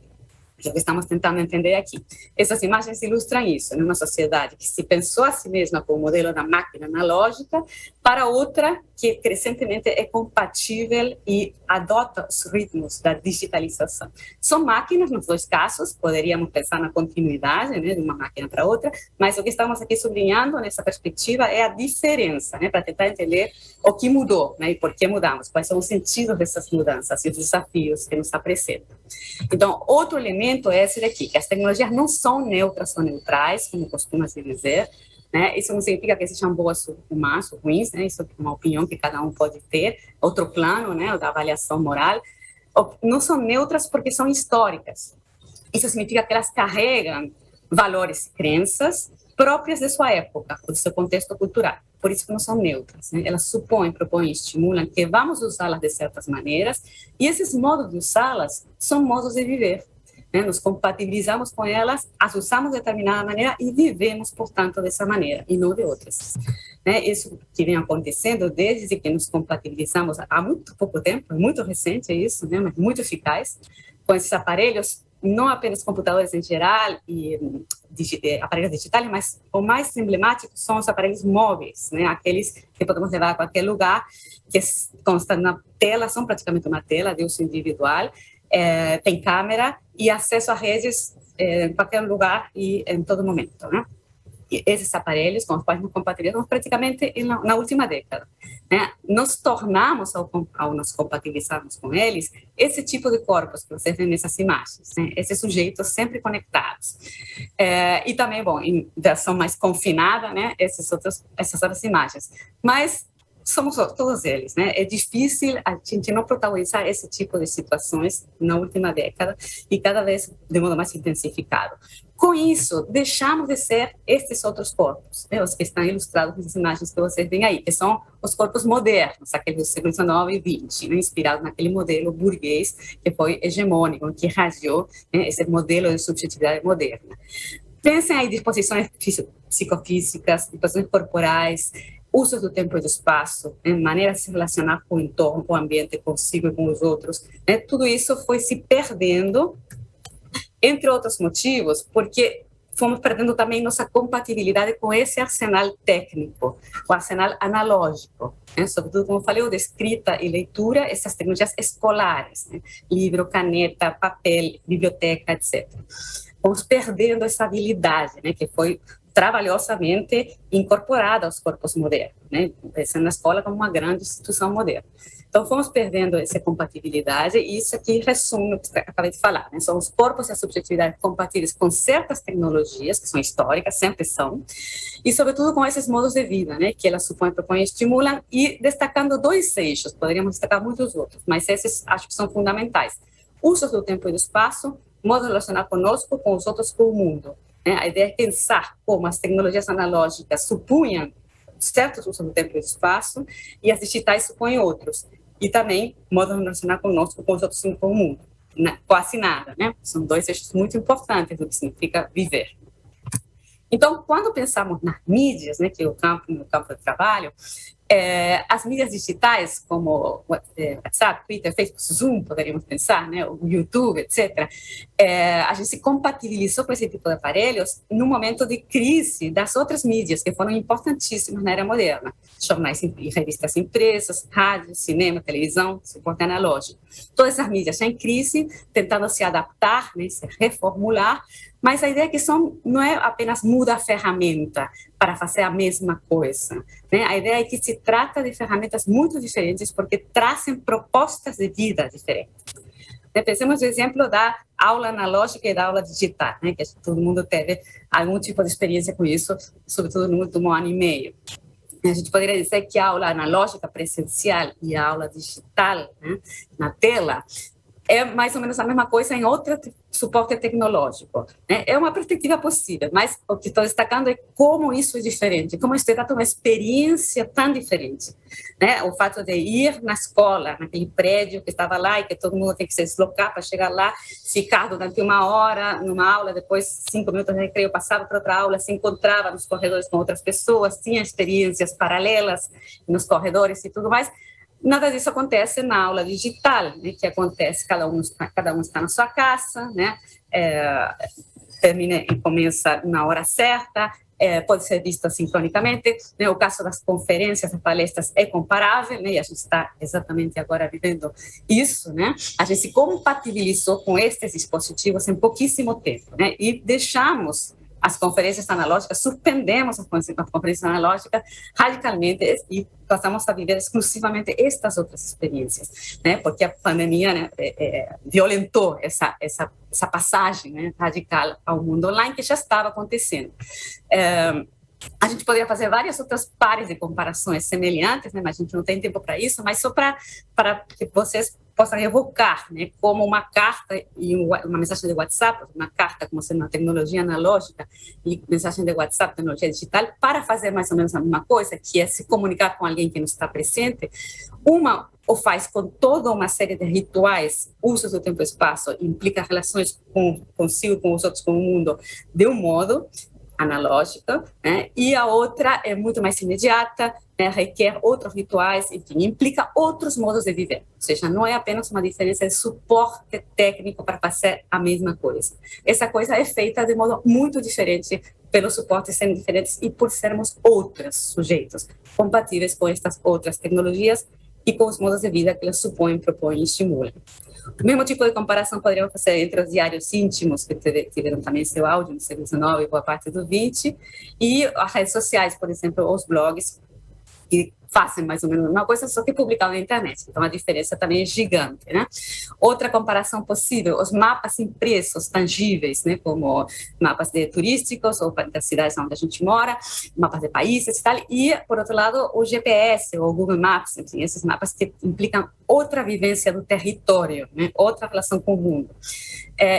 É o que estamos tentando entender aqui. Essas imagens ilustram isso, né? Uma sociedade que se pensou a si mesma como modelo da máquina analógica para outra que crescentemente é compatível e adota os ritmos da digitalização. São máquinas, nos dois casos, poderíamos pensar na continuidade, né, de uma máquina para outra, mas o que estamos aqui sublinhando nessa perspectiva é a diferença, né, para tentar entender o que mudou, né, e por que mudamos, quais são os sentidos dessas mudanças e os desafios que nos apresentam. Então, outro elemento é esse daqui, que as tecnologias não são neutras ou neutrais, como costuma se dizer, né? Isso não significa que sejam boas ou más ou ruins, né? Isso é uma opinião que cada um pode ter, outro plano, né, da avaliação moral. Não são neutras porque são históricas. Isso significa que elas carregam valores e crenças próprias de sua época, do seu contexto cultural. Por isso que não são neutras, né? Elas supõem, propõem, estimulam que vamos usá-las de certas maneiras, e esses modos de usá-las são modos de viver, né? Nos compatibilizamos com elas, as usamos de determinada maneira e vivemos, portanto, dessa maneira, e não de outras. Né? Isso que vem acontecendo desde que nos compatibilizamos há muito pouco tempo, é muito recente isso, né? Mas muito eficaz, com esses aparelhos, não apenas computadores em geral e aparelhos digitais, mas o mais emblemático são os aparelhos móveis, né? Aqueles que podemos levar a qualquer lugar, que constam na tela, são praticamente uma tela de uso individual, tem câmera e acesso a redes em qualquer lugar e em todo momento, né? E esses aparelhos com os quais nos compatibilizamos praticamente na última década, né? Nos tornamos, ao nos compatibilizarmos com eles, esse tipo de corpos que vocês veem nessas imagens, né? Esses sujeitos sempre conectados. E também, bom, em versão mais confinada, né? Essas outras imagens. Mas somos todos eles, né? É difícil a gente não protagonizar esse tipo de situações na última década e cada vez de modo mais intensificado. Com isso, deixamos de ser estes outros corpos, né? Os que estão ilustrados nas imagens que vocês veem aí, que são os corpos modernos, aqueles do século XIX e XX, né? Inspirados naquele modelo burguês que foi hegemônico, que rasgou, né, esse modelo de subjetividade moderna. Pensem aí em disposições psicofísicas, disposições corporais, usos do tempo e do espaço, né, maneira de se relacionar com o entorno, com o ambiente, consigo e com os outros, né, tudo isso foi se perdendo, entre outros motivos, porque fomos perdendo também nossa compatibilidade com esse arsenal técnico, o arsenal analógico, né, sobretudo, como eu falei, o de escrita e leitura, essas tecnologias escolares, né, livro, caneta, papel, biblioteca, etc. Fomos perdendo essa habilidade, né, que foi trabalhosamente incorporada aos corpos modernos, né? Pensando na escola como uma grande instituição moderna. Então, fomos perdendo essa compatibilidade e isso aqui resume o que acabei de falar, né? São os corpos e a subjetividade compatíveis com certas tecnologias, que são históricas, sempre são, e, sobretudo, com esses modos de vida, né? Que elas supõem, propõem, estimulam, e destacando dois eixos, poderíamos destacar muitos outros, mas esses acho que são fundamentais. Usos do tempo e do espaço, modo de relacionar conosco, com os outros, com o mundo. A ideia é pensar como as tecnologias analógicas supunham certos usos do tempo e do espaço e as digitais supõem outros. E também modo de relacionar conosco, com os outros e com o mundo. Quase nada, né? São dois eixos muito importantes do que significa viver. Então, quando pensamos nas mídias, né, que é o campo de trabalho, as mídias digitais, como WhatsApp, Twitter, Facebook, Zoom, poderíamos pensar, né, o YouTube, etc., a gente se compatibilizou com esse tipo de aparelhos no momento de crise das outras mídias, que foram importantíssimas na era moderna. Jornais e revistas impressas, rádio, cinema, televisão, suporte analógico. Todas essas mídias já em crise, tentando se adaptar, né, se reformular, mas a ideia é que não é apenas muda a ferramenta para fazer a mesma coisa, né? A ideia é que se trata de ferramentas muito diferentes porque trazem propostas de vida diferentes. Pensemos no exemplo da aula analógica e da aula digital, né? Que todo mundo teve algum tipo de experiência com isso, sobretudo no último ano e meio. A gente poderia dizer que a aula analógica presencial e a aula digital, né, na tela, é mais ou menos a mesma coisa em outro suporte tecnológico, né? É uma perspectiva possível, mas o que estou destacando é como isso é diferente, como isso trata uma experiência tão diferente, né? O fato de ir na escola, naquele prédio que estava lá e que todo mundo tem que se deslocar para chegar lá, ficar durante uma hora numa aula, depois 5 minutos de recreio, passava para outra aula, se encontrava nos corredores com outras pessoas, tinha experiências paralelas nos corredores e tudo mais. Nada disso acontece na aula digital, né, que acontece, cada um está na sua casa, né, termina e começa na hora certa, pode ser visto sincronicamente, né? O caso das conferências, das palestras é comparável, né? E a gente está exatamente agora vivendo isso, né? A gente se compatibilizou com estes dispositivos em pouquíssimo tempo, né? E deixamos as conferências analógicas, suspendemos as conferências analógicas radicalmente e passamos a viver exclusivamente estas outras experiências, né? Porque a pandemia, né, violentou essa passagem, né, radical ao mundo online que já estava acontecendo. A gente poderia fazer várias outras pares de comparações semelhantes, né, mas a gente não tem tempo para isso, mas só para que vocês possam evocar, né, como uma carta e uma mensagem de WhatsApp, uma carta como sendo uma tecnologia analógica e mensagem de WhatsApp, tecnologia digital, para fazer mais ou menos a mesma coisa, que é se comunicar com alguém que não está presente. Uma o faz com toda uma série de rituais, usos do tempo e espaço, implica relações consigo, com os outros, com o mundo, de um modo analógica, né? E a outra é muito mais imediata, né? Requer outros rituais, enfim, implica outros modos de viver. Ou seja, não é apenas uma diferença de suporte técnico para fazer a mesma coisa. Essa coisa é feita de modo muito diferente, pelos suportes serem diferentes e por sermos outros sujeitos, compatíveis com estas outras tecnologias e com os modos de vida que elas supõem, propõem e estimulam. O mesmo tipo de comparação poderíamos fazer entre os diários íntimos, que tiveram também seu áudio no século XIX e boa parte do XX, e as redes sociais, por exemplo, os blogs, que fazem mais ou menos a mesma coisa, só que publicam na internet. Então, a diferença também é gigante, né? Outra comparação possível, os mapas impressos, tangíveis, né? Como mapas turísticos ou das cidades onde a gente mora, mapas de países e tal. E, por outro lado, o GPS ou o Google Maps, enfim, esses mapas que implicam outra vivência do território, né? Outra relação com o mundo.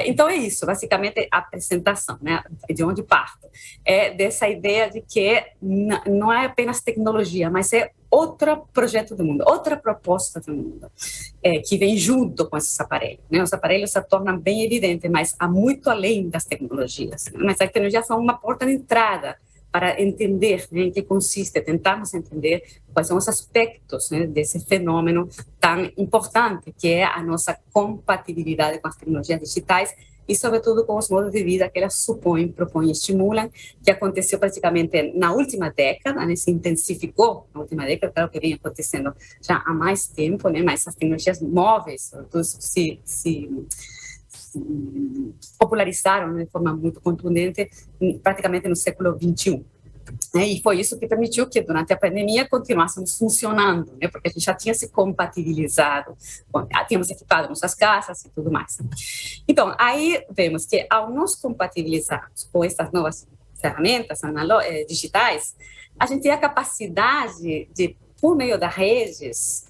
Então, é isso, basicamente, a apresentação, né? De onde parto. É dessa ideia de que não é apenas tecnologia, mas é outro projeto do mundo, outra proposta do mundo, que vem junto com esses aparelhos, né? Os aparelhos se tornam bem evidentes, mas há muito além das tecnologias, né? Mas as tecnologias são uma porta de entrada para entender, né, em que consiste, tentarmos entender quais são os aspectos, né, desse fenômeno tão importante, que é a nossa compatibilidade com as tecnologias digitais e, sobretudo, com os modos de vida que elas supõem, propõem e estimulam, que aconteceu praticamente na última década, né, se intensificou na última década, claro que vem acontecendo já há mais tempo, né, mas as tecnologias móveis se popularizaram, né, de forma muito contundente praticamente no século XXI. E foi isso que permitiu que, durante a pandemia, continuássemos funcionando, né? Porque a gente já tinha se compatibilizado, tínhamos equipado nossas casas e tudo mais. Então, aí vemos que, ao nos compatibilizarmos com essas novas ferramentas digitais, a gente tem a capacidade de, por meio das redes,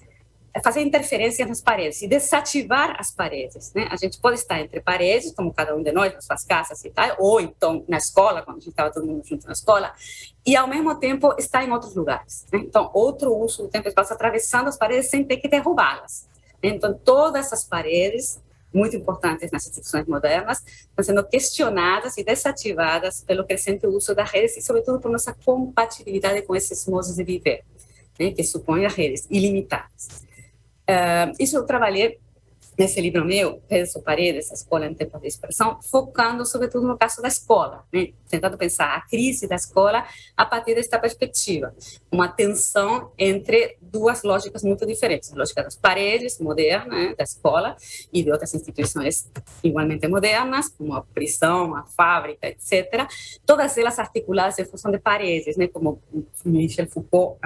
fazer interferência nas paredes e desativar as paredes, né? A gente pode estar entre paredes, como cada um de nós, nas suas casas e tal, ou então na escola, quando a gente estava todo mundo junto na escola, e ao mesmo tempo estar em outros lugares, né? Então, outro uso do tempo e espaço, atravessando as paredes sem ter que derrubá-las. Então, todas essas paredes, muito importantes nas instituições modernas, estão sendo questionadas e desativadas pelo crescente uso das redes e, sobretudo, por nossa compatibilidade com esses modos de viver, né, que supõem as redes ilimitadas. Isso eu trabalhei nesse livro meu, Redes ou Paredes, a Escola em Tempos de Expressão, focando sobretudo no caso da escola, né? Tentando pensar a crise da escola a partir desta perspectiva, uma tensão entre duas lógicas muito diferentes, a lógica das paredes moderna, né, da escola, e de outras instituições igualmente modernas, como a prisão, a fábrica, etc., todas elas articuladas em função de paredes, né, como Michel Foucault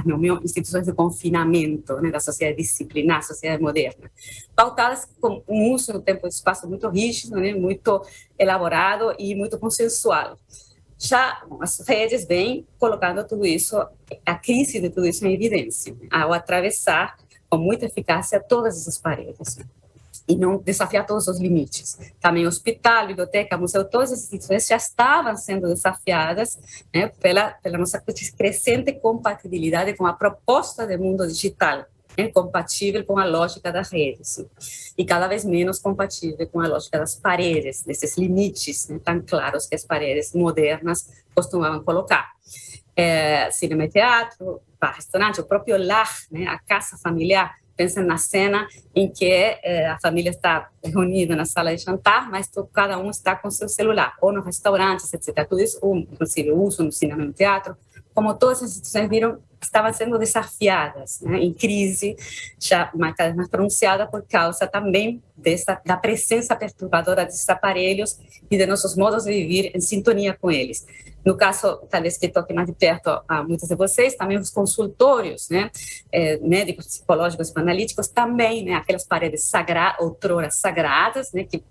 nomeou instituições de confinamento, né, da sociedade disciplinar, sociedade moderna, pautadas com um uso no tempo e espaço muito rígido, né, muito elaborado e muito consensual. Já as redes vêm colocando tudo isso, a crise de tudo isso em evidência, ao atravessar com muita eficácia todas essas paredes e não desafiar todos os limites. Também hospital, biblioteca, museu, todas essas instituições já estavam sendo desafiadas, né, pela nossa crescente compatibilidade com a proposta do mundo digital, compatível com a lógica das redes e cada vez menos compatível com a lógica das paredes, desses limites, né, tão claros que as paredes modernas costumavam colocar. Cinema e teatro, bar, restaurante, o próprio lar, né, a casa familiar. Pensa na cena em que a família está reunida na sala de jantar, mas cada um está com seu celular, ou no restaurante, etc. Tudo isso, ou inclusive o uso no cinema e no teatro, como todas as instituições viram, estavam sendo desafiadas, né, em crise, já cada vez mais pronunciada por causa também da presença perturbadora desses aparelhos e de nossos modos de viver em sintonia com eles. No caso, talvez que toque mais de perto a muitos de vocês, também os consultórios, né, médicos, psicológicos, analíticos, também, né, aquelas paredes outrora sagradas, né, que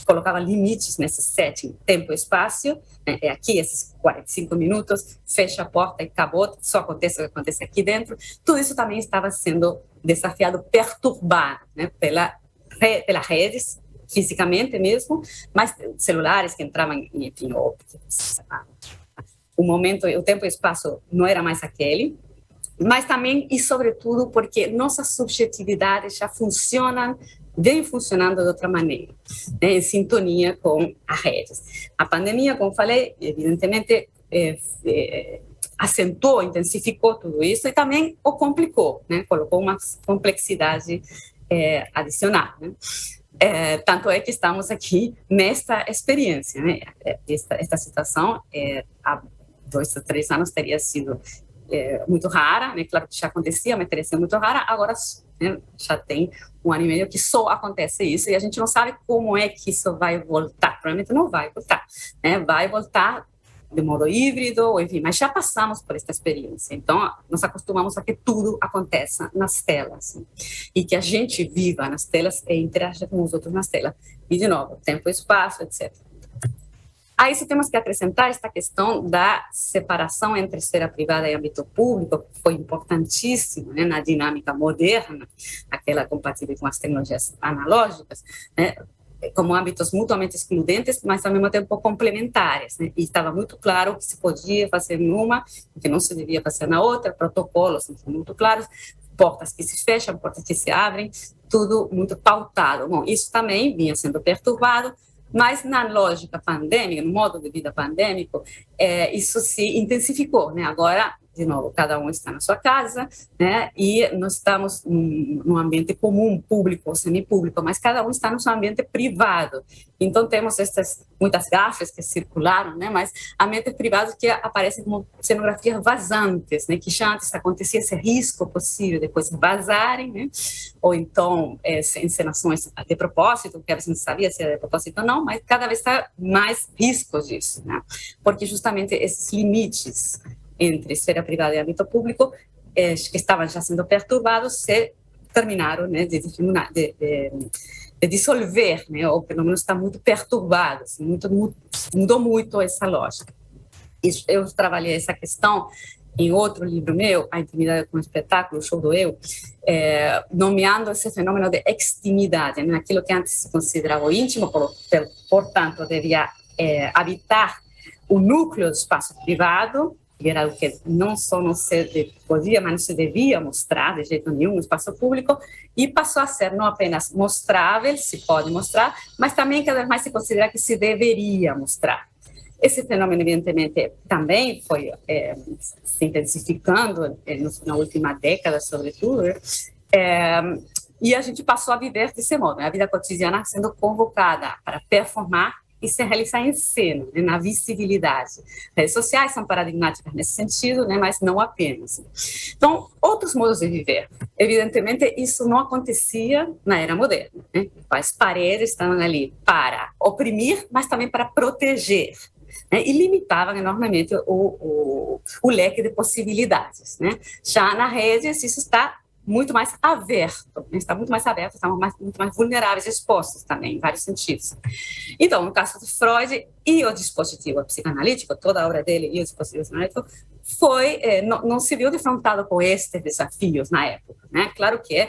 colocavam limites nesse setting, tempo e espaço, né, aqui esses 45 minutos, fecha a porta e acabou, só acontece o que acontece aqui dentro. Tudo isso também estava sendo desafiado, perturbado, né, pelas redes, fisicamente mesmo, mas celulares que entravam, enfim, o momento, o tempo e o espaço não era mais aquele, mas também e sobretudo porque nossas subjetividades já vem funcionando de outra maneira, né, em sintonia com as redes. A pandemia, como falei, evidentemente acentuou, intensificou tudo isso e também o complicou, né, colocou uma complexidade adicional, né. Tanto é que estamos aqui nesta experiência, né? Esta situação há 2 ou 3 anos teria sido muito rara, né? Claro que já acontecia, mas teria sido muito rara. Agora, né, já tem 1 ano e meio que só acontece isso e a gente não sabe como é que isso vai voltar. Provavelmente não vai voltar, né? Vai voltar de modo híbrido, enfim, mas já passamos por esta experiência. Então, nós acostumamos a que tudo aconteça nas telas, né? E que a gente viva nas telas e interaja com os outros nas telas. E, de novo, tempo e espaço, etc. A isso temos que acrescentar esta questão da separação entre esfera privada e âmbito público, que foi importantíssima, né, na dinâmica moderna, aquela compatível com as tecnologias analógicas, né, como âmbitos mutuamente excludentes, mas ao mesmo tempo complementares, né? E estava muito claro que se podia fazer numa, que não se devia fazer na outra, protocolos muito claros, portas que se fecham, portas que se abrem, tudo muito pautado. Bom, isso também vinha sendo perturbado, mas na lógica pandêmica, no modo de vida pandêmico, isso se intensificou, né? Agora, de novo, cada um está na sua casa, né? E nós estamos num ambiente comum, público ou semipúblico, mas cada um está no seu ambiente privado. Então, temos muitas gafes que circularam, né? Mas ambientes privados que aparecem como cenografias vazantes, né? Que já antes acontecia esse risco possível de coisas vazarem, né? Ou então, encenações de propósito, que a gente não sabia se era de propósito ou não, mas cada vez está mais risco disso, né? Porque justamente esses limites entre esfera privada e âmbito público, que estavam já sendo perturbados, se terminaram, né, de dissolver, né, ou pelo menos está muito perturbado, assim, mudou muito essa lógica. Eu trabalhei essa questão em outro livro meu, A Intimidade com o Espetáculo, o Show do Eu, nomeando esse fenômeno de extimidade, né, aquilo que antes se considerava o íntimo, portanto, devia habitar o núcleo do espaço privado, que era o que não só não se podia, mas não se devia mostrar de jeito nenhum no espaço público, e passou a ser não apenas mostrável, se pode mostrar, mas também cada vez mais se considera que se deveria mostrar. Esse fenômeno, evidentemente, também foi se intensificando na última década, sobretudo, e a gente passou a viver desse modo, né? A vida cotidiana sendo convocada para performar e se realizar em cena, né, na visibilidade. Redes sociais são paradigmáticas nesse sentido, né, mas não apenas. Então, outros modos de viver. Evidentemente, isso não acontecia na era moderna, né? As paredes estavam ali para oprimir, mas também para proteger, né, e limitavam enormemente o leque de possibilidades, né? Já na rede, isso está muito mais aberto, está muito mais aberto, estamos muito mais vulneráveis, expostos também, em vários sentidos. Então, no caso de Freud e o dispositivo psicanalítico, toda a obra dele e o dispositivo psicanalítico, não se viu defrontado com estes desafios na época, né? Claro que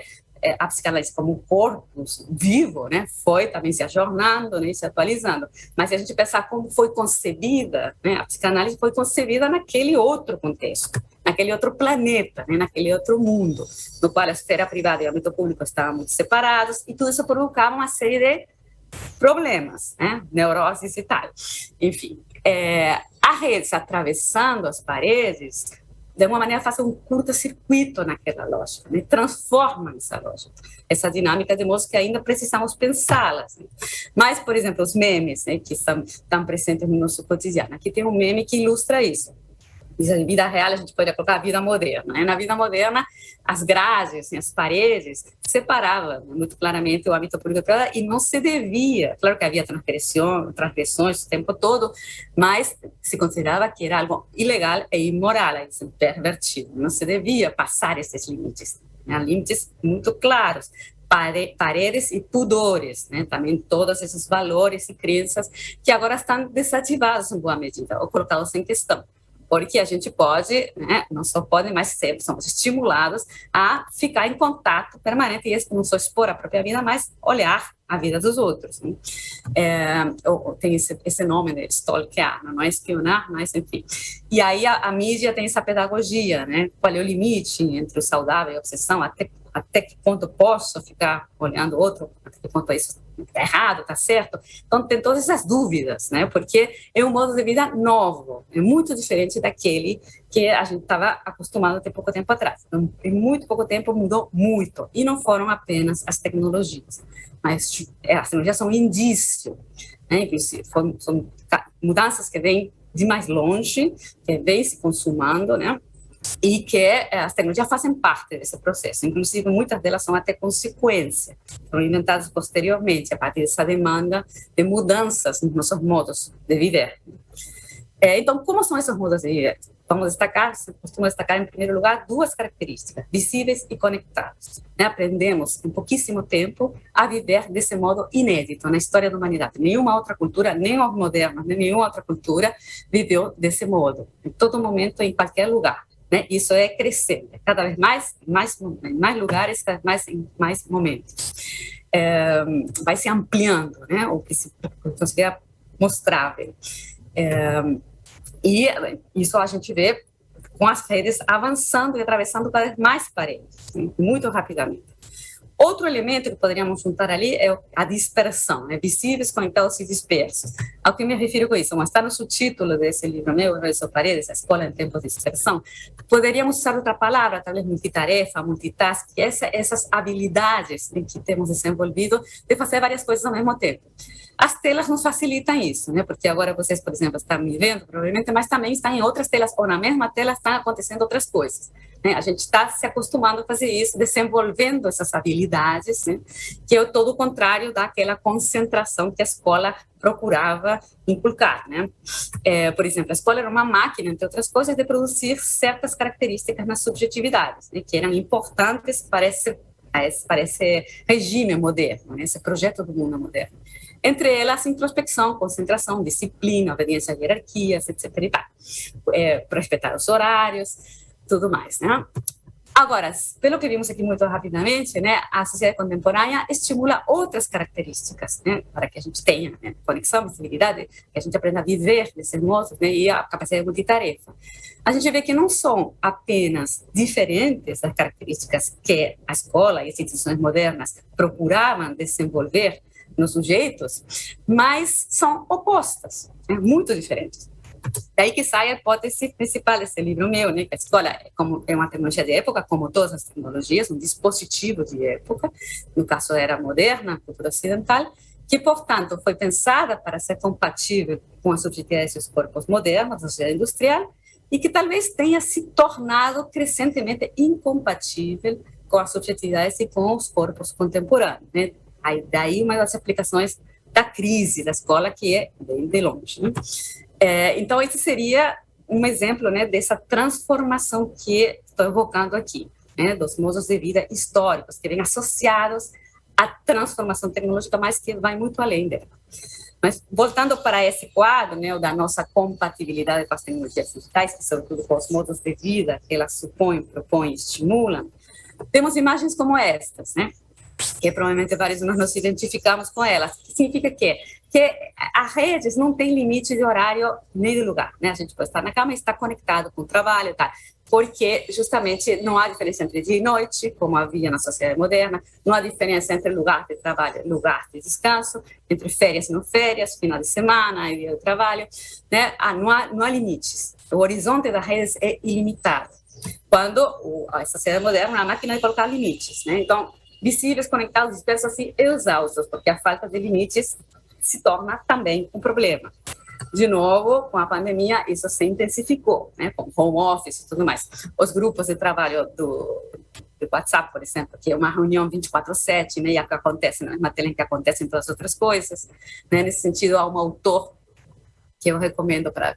a psicanálise como um corpo vivo, né, foi também se ajornando, né, se atualizando. Mas se a gente pensar como foi concebida, né, a psicanálise foi concebida naquele outro contexto, naquele outro planeta, né, naquele outro mundo, no qual a esfera privada e o âmbito público estavam muito separados, e tudo isso provocava uma série de problemas, né, neuroses e tal. Enfim, a rede atravessando as paredes, de uma maneira, faz um curto-circuito naquela lógica, né? Transforma essa lógica, essa dinâmica, de modo que ainda precisamos pensá-las. Né? Mas, por exemplo, os memes, né, que estão presentes no nosso cotidiano. Aqui tem um meme que ilustra isso. Em vida real, a gente pode colocar a vida moderna. Né? Na vida moderna, as grades, assim, as paredes, separavam, né, muito claramente o âmbito público e não se devia. Claro que havia transgressões o tempo todo, mas se considerava que era algo ilegal e imoral, pervertido. Não se devia passar esses limites, né? Limites muito claros. Paredes e pudores, né? Também todos esses valores e crenças que agora estão desativados em boa medida ou colocados em questão. Porque a gente pode, né, não só pode, mas sempre somos estimulados a ficar em contato permanente, e não só expor a própria vida, mas olhar a vida dos outros. Né? Tem esse nome, né, stalkear, não é espionar, mas enfim. E aí a mídia tem essa pedagogia, né? Qual é o limite entre o saudável e a obsessão, até que ponto eu posso ficar olhando o outro, até que ponto isso está errado, está certo. Então, tem todas essas dúvidas, né? Porque é um modo de vida novo, é muito diferente daquele que a gente estava acostumado até pouco tempo atrás. Então, em muito pouco tempo mudou muito, e não foram apenas as tecnologias, mas as tecnologias são um indício, né? São mudanças que vêm de mais longe, que vêm se consumando, né? E que as tecnologias fazem parte desse processo. Inclusive, muitas delas são até consequência, foram inventadas posteriormente, a partir dessa demanda de mudanças nos nossos modos de viver. Então, como são esses modos de viver? Costumo destacar, em primeiro lugar, duas características, visíveis e conectados. Aprendemos, em pouquíssimo tempo, a viver desse modo inédito na história da humanidade. Nenhuma outra cultura, nem os modernos, nem nenhuma outra cultura viveu desse modo, em todo momento, em qualquer lugar. Né? Isso é crescendo, cada vez mais em mais lugares, cada vez mais em mais momentos. Vai se ampliando, né? O que se considera mostrável. E isso a gente vê com as redes avançando e atravessando cada vez mais paredes, né? Muito rapidamente. Outro elemento que poderíamos juntar ali é a dispersão, né? Visíveis, conectados e dispersos. Ao que me refiro com isso? Mas está no subtítulo desse livro meu, Redes ou Paredes, a escola em tempos de dispersão. Poderíamos usar outra palavra, talvez multitarefa, multitask, essas habilidades, né, que temos desenvolvido de fazer várias coisas ao mesmo tempo. As telas nos facilitam isso, né? Porque agora vocês, por exemplo, estão me vendo, provavelmente, mas também estão em outras telas, ou na mesma tela estão acontecendo outras coisas. Né? A gente está se acostumando a fazer isso, desenvolvendo essas habilidades, né? Que é todo o contrário daquela concentração que a escola procurava inculcar. Né? Por exemplo, a escola era uma máquina, entre outras coisas, de produzir certas características nas subjetividades, né? Que eram importantes para esse regime moderno, né? Esse projeto do mundo moderno. Entre elas, introspecção, concentração, disciplina, obediência a hierarquias, etc. E tal. Respeitar os horários, tudo mais, né? Agora, pelo que vimos aqui muito rapidamente, né, a sociedade contemporânea estimula outras características, né, para que a gente tenha, né, conexão, visibilidade, que a gente aprenda a viver desses modos, né, e a capacidade de multitarefa. A gente vê que não são apenas diferentes as características que a escola e as instituições modernas procuravam desenvolver nos sujeitos, mas são opostas, né, muito diferentes. Daí que sai a hipótese principal desse livro meu, né? Que a escola é uma tecnologia de época, como todas as tecnologias, um dispositivo de época, no caso era moderna, cultura ocidental, que, portanto, foi pensada para ser compatível com as subjetividades dos corpos modernos, da sociedade industrial, e que talvez tenha se tornado crescentemente incompatível com as subjetividades e com os corpos contemporâneos, né? Aí, daí uma das aplicações da crise da escola, que é bem de longe, né? Então, esse seria um exemplo, né, dessa transformação que estou evocando aqui, né, dos modos de vida históricos, que vêm associados à transformação tecnológica, mas que vai muito além dela. Mas, voltando para esse quadro, né, o da nossa compatibilidade com as tecnologias digitais, que sobretudo com os modos de vida que elas supõem, propõem, estimulam, temos imagens como estas, né? que provavelmente vários de nós nos identificamos com elas. Que significa que as redes não têm limite de horário nem de lugar, né? A gente pode estar na cama e estar conectado com o trabalho, tá? Porque justamente não há diferença entre dia e noite, como havia na sociedade moderna, não há diferença entre lugar de trabalho e lugar de descanso, entre férias e não férias, final de semana e dia de trabalho, né? Não há limites. O horizonte das redes é ilimitado. Quando a sociedade moderna é uma máquina de colocar limites, né? Então, visíveis, conectados, dispersos e exaustos, porque a falta de limites se torna também um problema. De novo, com a pandemia, isso se intensificou, né? Com home office e tudo mais. Os grupos de trabalho do WhatsApp, por exemplo, que é uma reunião 24/7, né? E que acontece na mesma tela em que acontecem todas as outras coisas, né? Nesse sentido, há um autor que eu recomendo para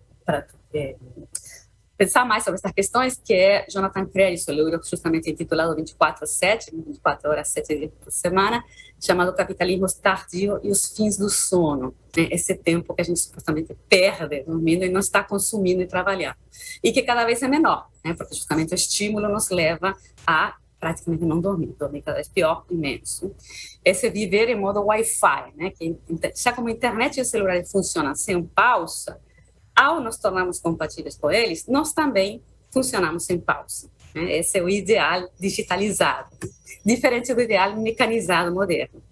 pensar mais sobre essas questões, que é Jonathan Crary, seu livro justamente intitulado 24/7, 24 horas, 7 dias por semana, chamado Capitalismo Tardio e os Fins do Sono. Né? Esse tempo que a gente supostamente perde dormindo e não está consumindo e trabalhando. E que cada vez é menor, né? Porque justamente o estímulo nos leva a praticamente não dormir cada vez pior e menos. Esse viver em modo Wi-Fi, né? Que já como a internet e o celular funcionam sem pausa, ao nos tornarmos compatíveis com eles, nós também funcionamos sem pausa. Né? Esse é o ideal digitalizado, diferente do ideal mecanizado moderno.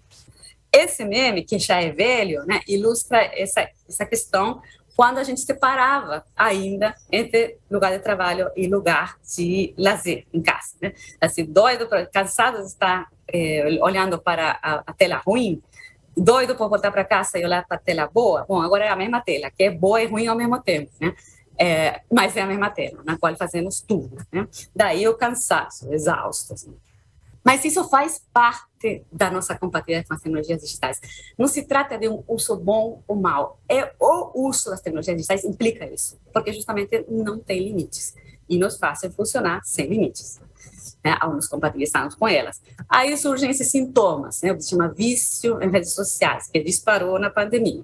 Esse meme, que já é velho, né, ilustra essa questão quando a gente separava ainda entre lugar de trabalho e lugar de lazer em casa. Né? Assim, doido, cansado de estar olhando para a tela ruim, doido por voltar para casa e olhar para a tela boa. Bom, agora é a mesma tela, que é boa e ruim ao mesmo tempo, né? Mas é a mesma tela, na qual fazemos tudo, né? Daí o cansaço, exausto. Assim. Mas isso faz parte da nossa compatibilidade com as tecnologias digitais. Não se trata de um uso bom ou mau. O uso das tecnologias digitais implica isso, porque justamente não tem limites e nos fazem funcionar sem limites. Né, ao nos compatibilizarmos com elas. Aí surgem esses sintomas, né, o que se chama vício em redes sociais, que disparou na pandemia.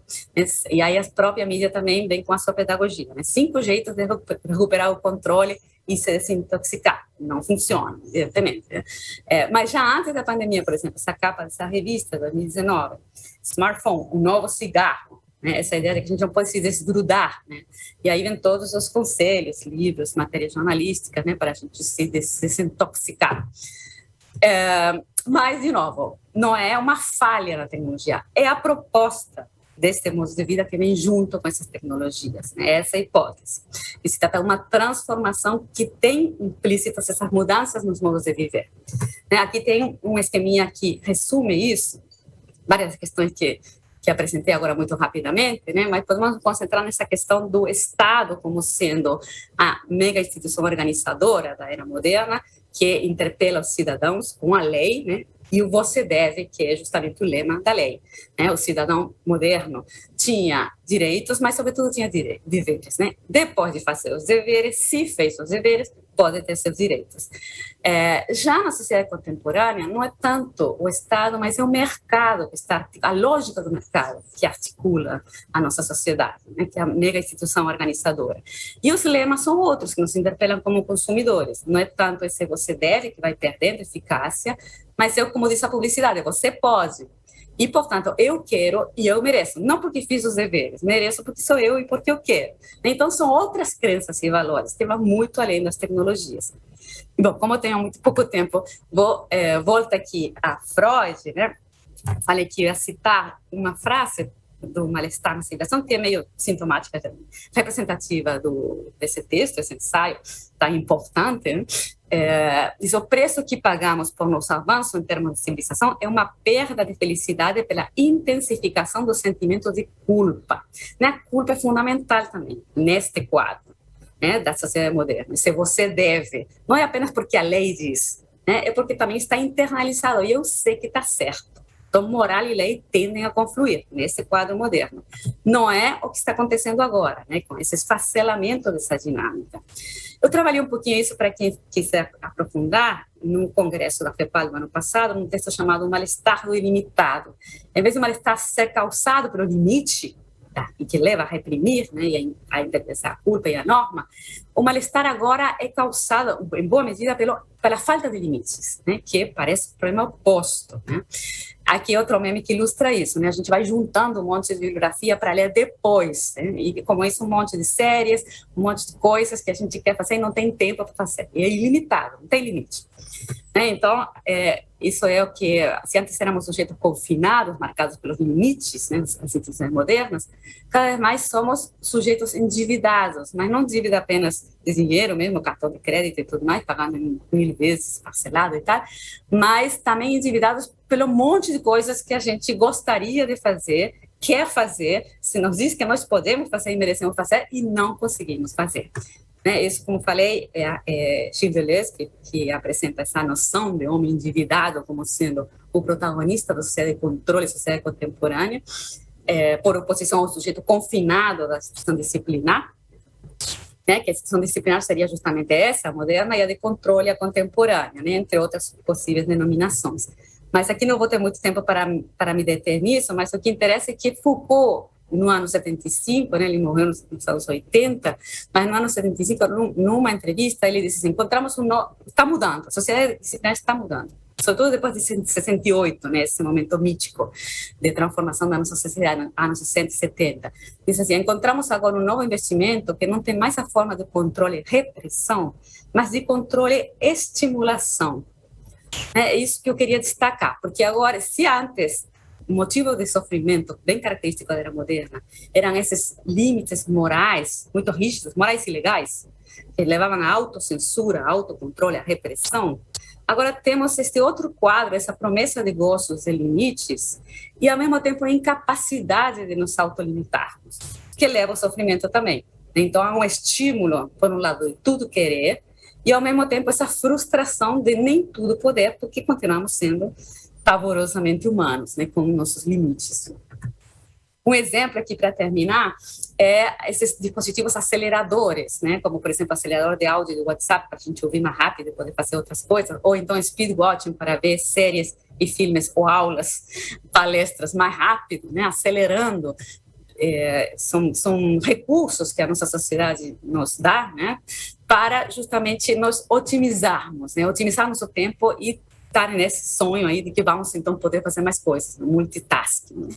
E aí a própria mídia também vem com a sua pedagogia. Né, 5 jeitos de recuperar o controle e se desintoxicar. Não funciona, evidentemente. Né? Mas já antes da pandemia, por exemplo, essa capa dessa revista, 2019, Smartphone, um novo cigarro, né? Essa ideia de que a gente não pode se desgrudar, né? E aí vem todos os conselhos, livros, matérias jornalísticas, né? Para a gente se desintoxicar. Mas, de novo, não é uma falha na tecnologia, é a proposta deste modo de vida que vem junto com essas tecnologias, né? Essa é a hipótese. E se trata de uma transformação que tem implícitas essas mudanças nos modos de viver. Né? Aqui tem um esqueminha que resume isso, várias questões que apresentei agora muito rapidamente, né? Mas podemos nos concentrar nessa questão do Estado como sendo a mega instituição organizadora da era moderna, que interpela os cidadãos com a lei, né? E o você deve, que é justamente o lema da lei. Né? O cidadão moderno tinha direitos, mas, sobretudo, tinha deveres. Né? Depois de fazer os deveres, se fez os deveres, pode ter seus direitos. Já na sociedade contemporânea, não é tanto o Estado, mas é o mercado, que está, a lógica do mercado que articula a nossa sociedade, né? Que é a mega instituição organizadora. E os lemas são outros, que nos interpelam como consumidores. Não é tanto esse você deve, que vai perdendo eficácia, mas eu, como diz a publicidade, você pode. E, portanto, eu quero e eu mereço. Não porque fiz os deveres, mereço porque sou eu e porque eu quero. Então, são outras crenças e valores que vão muito além das tecnologias. Bom, como eu tenho muito pouco tempo, volto aqui a Freud, né? Falei que ia citar uma frase do Mal-Estar na Civilização, que é meio sintomática, representativa desse texto, esse ensaio tão importante, né? Diz: o preço que pagamos por nosso avanço em termos de civilização é uma perda de felicidade pela intensificação do sentimento de culpa. Né? A culpa é fundamental também neste quadro, né, da sociedade moderna. Se você deve, não é apenas porque a lei diz, né, é porque também está internalizado, e eu sei que está certo. Então, moral e lei tendem a confluir nesse quadro moderno. Não é o que está acontecendo agora, né, com esse esfacelamento dessa dinâmica. Eu trabalhei um pouquinho isso para quem quiser aprofundar no congresso da FEPAL do ano passado, num texto chamado O Mal-Estar do Ilimitado. Em vez do mal-estar ser calçado pelo limite, e que leva a reprimir, né, e a interpretar a culpa e a norma, o mal-estar agora é causado, em boa medida, pela falta de limites, né, que parece o problema oposto, né? Aqui é outro meme que ilustra isso, né? A gente vai juntando um monte de bibliografia para ler depois, né? E como isso, um monte de séries, um monte de coisas que a gente quer fazer e não tem tempo para fazer. E é ilimitado, não tem limite. Então, isso é o que, se antes éramos sujeitos confinados, marcados pelos limites, né, das instituições modernas, cada vez mais somos sujeitos endividados, mas não dívida apenas de dinheiro mesmo, cartão de crédito e tudo mais, pagando em 1000 vezes parcelado e tal, mas também endividados pelo monte de coisas que a gente gostaria de fazer, quer fazer, se nos diz que nós podemos fazer e merecemos fazer e não conseguimos fazer. Isso, como falei, é Gilles Deleuze que apresenta essa noção de homem endividado como sendo o protagonista da sociedade de controle, sociedade contemporânea, por oposição ao sujeito confinado da instituição disciplinar, né, que a instituição disciplinar seria justamente essa, a moderna, e a de controle, a contemporânea, né, entre outras possíveis denominações. Mas aqui não vou ter muito tempo para me deter nisso, mas o que interessa é que Foucault, no ano 75, né, ele morreu nos anos 80, mas no ano 75, numa entrevista, ele disse assim, está mudando, a sociedade disciplinar está mudando, sobretudo depois de 68, né, esse momento mítico de transformação da nossa sociedade, anos 60 e 70. Diz assim, encontramos agora um novo investimento que não tem mais a forma de controle e repressão, mas de controle e estimulação. É isso que eu queria destacar, porque agora, se antes o motivo de sofrimento bem característico da era moderna eram esses limites morais muito rígidos, morais e legais, que levavam à autocensura, ao autocontrole, à repressão. Agora temos este outro quadro, essa promessa de gostos e limites, e ao mesmo tempo a incapacidade de nos autolimitarmos, que leva ao sofrimento também. Então há um estímulo, por um lado, de tudo querer, e ao mesmo tempo essa frustração de nem tudo poder, porque continuamos sendo pavorosamente humanos, né, com nossos limites. Um exemplo aqui para terminar é esses dispositivos aceleradores, né, como por exemplo o acelerador de áudio do WhatsApp para a gente ouvir mais rápido e poder fazer outras coisas, ou então speed watching para ver séries e filmes ou aulas, palestras mais rápido, né, acelerando. São recursos que a nossa sociedade nos dá, né, para justamente nos otimizarmos, né, otimizarmos o tempo e estar nesse sonho aí de que vamos então poder fazer mais coisas, multitasking.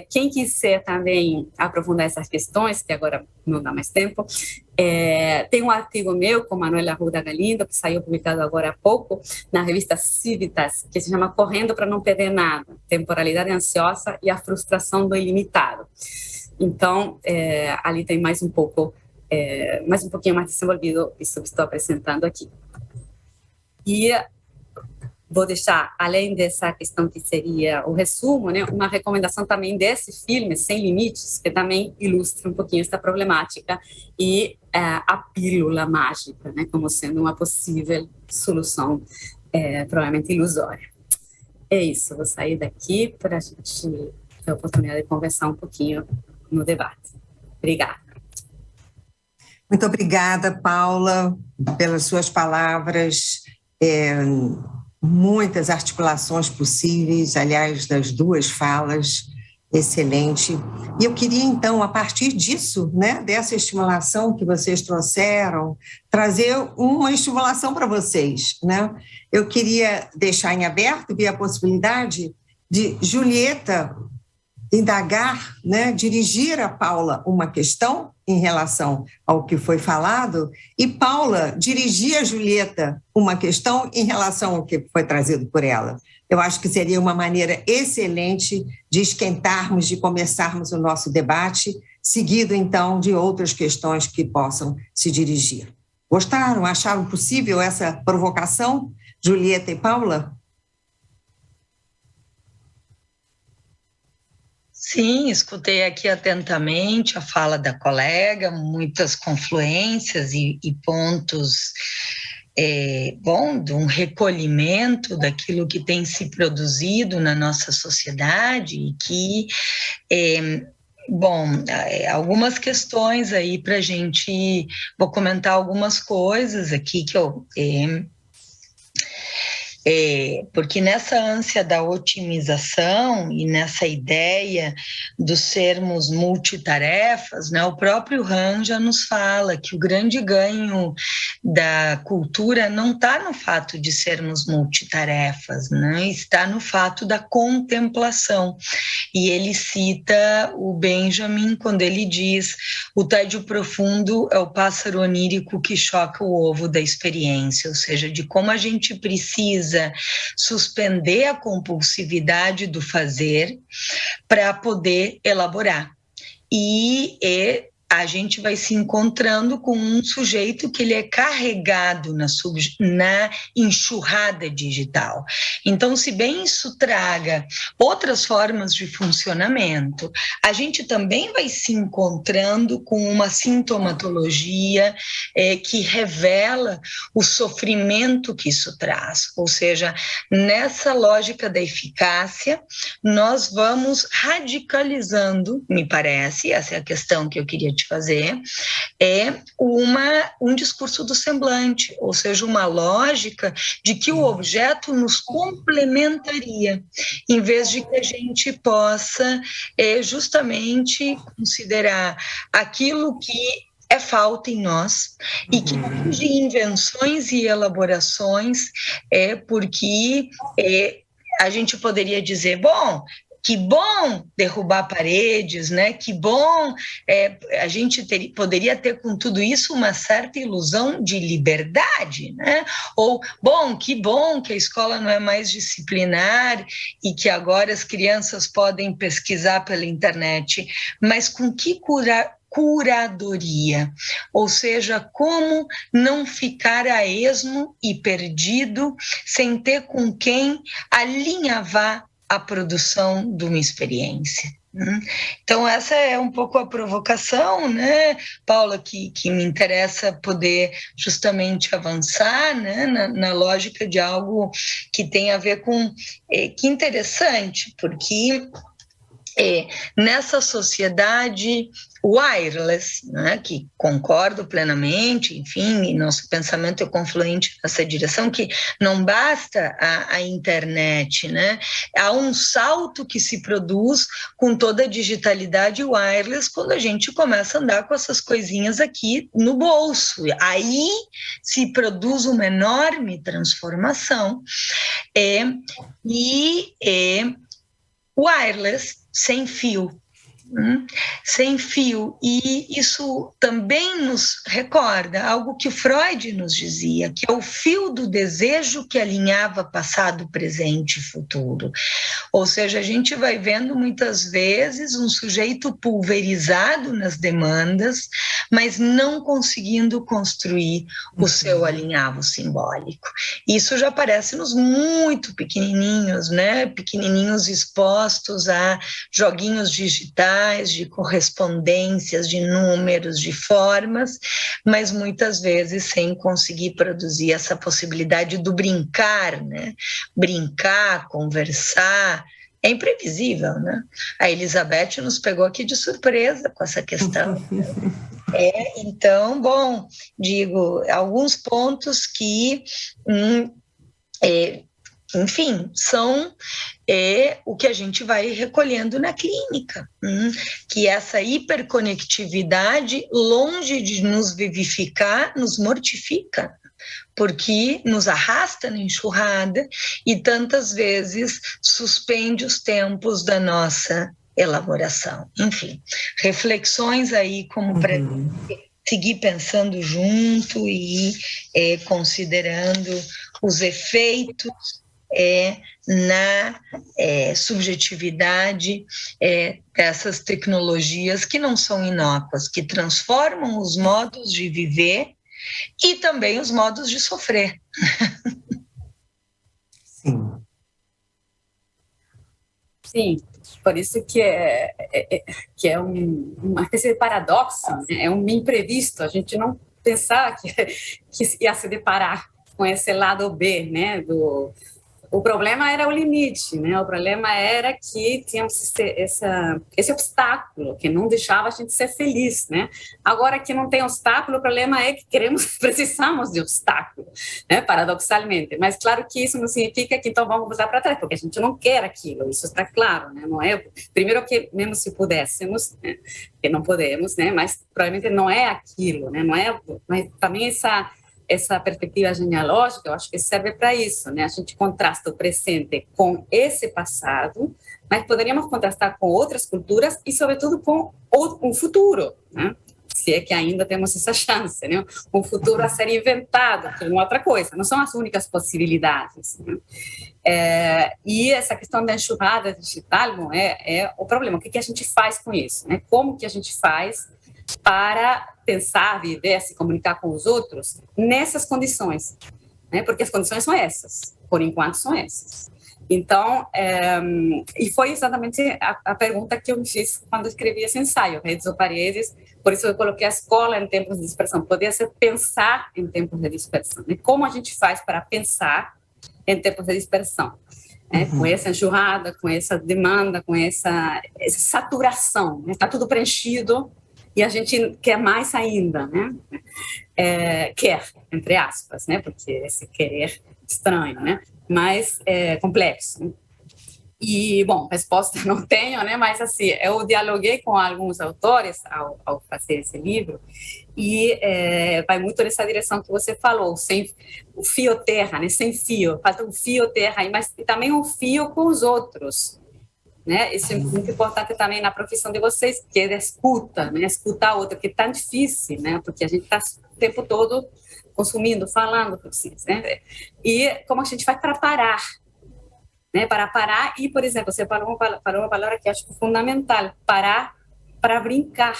Quem quiser também aprofundar essas questões, que agora não dá mais tempo, tem um artigo meu com Manuela Arruda Galindo, que saiu publicado agora há pouco, na revista Civitas, que se chama Correndo para Não Perder Nada, Temporalidade Ansiosa e a Frustração do Ilimitado. Então, ali tem mais um pouquinho mais desenvolvido isso que estou apresentando aqui. E vou deixar, além dessa questão que seria o resumo, né, uma recomendação também desse filme, Sem Limites, que também ilustra um pouquinho essa problemática, e a pílula mágica, né, como sendo uma possível solução, provavelmente ilusória. É isso, vou sair daqui para a gente ter a oportunidade de conversar um pouquinho no debate. Obrigada. Muito obrigada, Paula, pelas suas palavras. Muitas articulações possíveis, aliás, das duas falas, excelente. E eu queria, então, a partir disso, né, dessa estimulação que vocês trouxeram, trazer uma estimulação para vocês, né? Eu queria deixar em aberto, ver a possibilidade de Julieta indagar, né, dirigir a Paula uma questão em relação ao que foi falado, e Paula dirigir a Julieta uma questão em relação ao que foi trazido por ela. Eu acho que seria uma maneira excelente de esquentarmos, de começarmos o nosso debate, seguido, então, de outras questões que possam se dirigir. Gostaram? Acharam possível essa provocação, Julieta e Paula? Sim, escutei aqui atentamente a fala da colega, muitas confluências e pontos, de um recolhimento daquilo que tem se produzido na nossa sociedade e que, algumas questões aí para a gente, vou comentar algumas coisas aqui que Porque nessa ânsia da otimização e nessa ideia dos sermos multitarefas, né, o próprio Han já nos fala que o grande ganho da cultura não está no fato de sermos multitarefas, né, está no fato da contemplação. E ele cita o Benjamin quando ele diz: o tédio profundo é o pássaro onírico que choca o ovo da experiência, ou seja, de como a gente precisa suspender a compulsividade do fazer para poder elaborar. E a gente vai se encontrando com um sujeito que ele é carregado na enxurrada digital. Então, se bem isso traga outras formas de funcionamento, a gente também vai se encontrando com uma sintomatologia que revela o sofrimento que isso traz. Ou seja, nessa lógica da eficácia, nós vamos radicalizando, me parece, essa é a questão que eu queria te fazer, é um discurso do semblante, ou seja, uma lógica de que o objeto nos complementaria, em vez de que a gente possa justamente considerar aquilo que é falta em nós, e que de invenções e elaborações, porque a gente poderia dizer, bom, que bom derrubar paredes, né? Que bom, a gente poderia ter com tudo isso uma certa ilusão de liberdade, né? Ou, bom que a escola não é mais disciplinar e que agora as crianças podem pesquisar pela internet, mas com que curadoria, ou seja, como não ficar a esmo e perdido sem ter com quem alinhavar a produção de uma experiência. Então, essa é um pouco a provocação, né, Paula, que me interessa poder justamente avançar, né, na lógica de algo que tem a ver com... que interessante, porque nessa sociedade wireless, né, que concordo plenamente, enfim, nosso pensamento é confluente nessa direção, que não basta a internet, né? Há um salto que se produz com toda a digitalidade wireless quando a gente começa a andar com essas coisinhas aqui no bolso. Aí se produz uma enorme transformação wireless, sem fio. E isso também nos recorda algo que o Freud nos dizia, que é o fio do desejo que alinhava passado, presente e futuro. Ou seja, a gente vai vendo muitas vezes um sujeito pulverizado nas demandas, mas não conseguindo construir o seu alinhavo simbólico. Isso já aparece-nos muito pequenininhos, né? Pequenininhos expostos a joguinhos digitais, de correspondências, de números, de formas, mas muitas vezes sem conseguir produzir essa possibilidade do brincar, né? Brincar, conversar, é imprevisível, né? A Elizabeth nos pegou aqui de surpresa com essa questão. Então, bom, digo, alguns pontos que... enfim, são o que a gente vai recolhendo na clínica, que essa hiperconectividade, longe de nos vivificar, nos mortifica, porque nos arrasta na enxurrada e tantas vezes suspende os tempos da nossa elaboração. Enfim, reflexões aí como para seguir pensando junto e considerando os efeitos na subjetividade dessas tecnologias que não são inócuas, que transformam os modos de viver e também os modos de sofrer. Sim. Sim, por isso que é uma espécie de paradoxo, né? É um imprevisto, a gente não pensar que ia se deparar com esse lado B, né, O problema era o limite, né? O problema era que tínhamos esse obstáculo que não deixava a gente ser feliz, né? Agora que não tem obstáculo, o problema é que precisamos de obstáculo, né? Paradoxalmente. Mas claro que isso não significa que então vamos voltar para trás, porque a gente não quer aquilo, isso está claro, né? Não é, primeiro que mesmo se pudéssemos, né? Que não podemos, né? Mas provavelmente não é aquilo, né? Não é, mas também essa perspectiva genealógica, eu acho que serve para isso, né? A gente contrasta o presente com esse passado, mas poderíamos contrastar com outras culturas e, sobretudo, com um futuro, né? Se é que ainda temos essa chance, né? Um futuro a ser inventado, que é uma outra coisa, não são as únicas possibilidades, né? E essa questão da enxurrada digital não é o problema. O que a gente faz com isso, né? Como que a gente faz para pensar, viver, se comunicar com os outros nessas condições, né? Porque as condições são essas, por enquanto são essas. Então, e foi exatamente a pergunta que eu me fiz quando escrevi esse ensaio, Redes ou Paredes, por isso eu coloquei a escola em tempos de dispersão, poderia ser pensar em tempos de dispersão, né? Como a gente faz para pensar em tempos de dispersão? Com essa enxurrada, com essa demanda, com essa saturação, né? Está tudo preenchido e a gente quer mais ainda, né? Quer, entre aspas, né? Porque esse querer estranho, né? Mas complexo, né? E, bom, resposta não tenho, né? Mas, assim, eu dialoguei com alguns autores ao fazer esse livro e vai muito nessa direção que você falou, o fio terra, né? Sem fio, falta um fio terra, mas também um fio com os outros, né? Isso é muito importante também na profissão de vocês, que é a escuta, né? Escutar o outro, que é tão difícil, né? Porque a gente está o tempo todo consumindo, falando, né? E como a gente faz para parar, né? Para parar e, por exemplo, você falou uma palavra que eu acho fundamental, parar para brincar,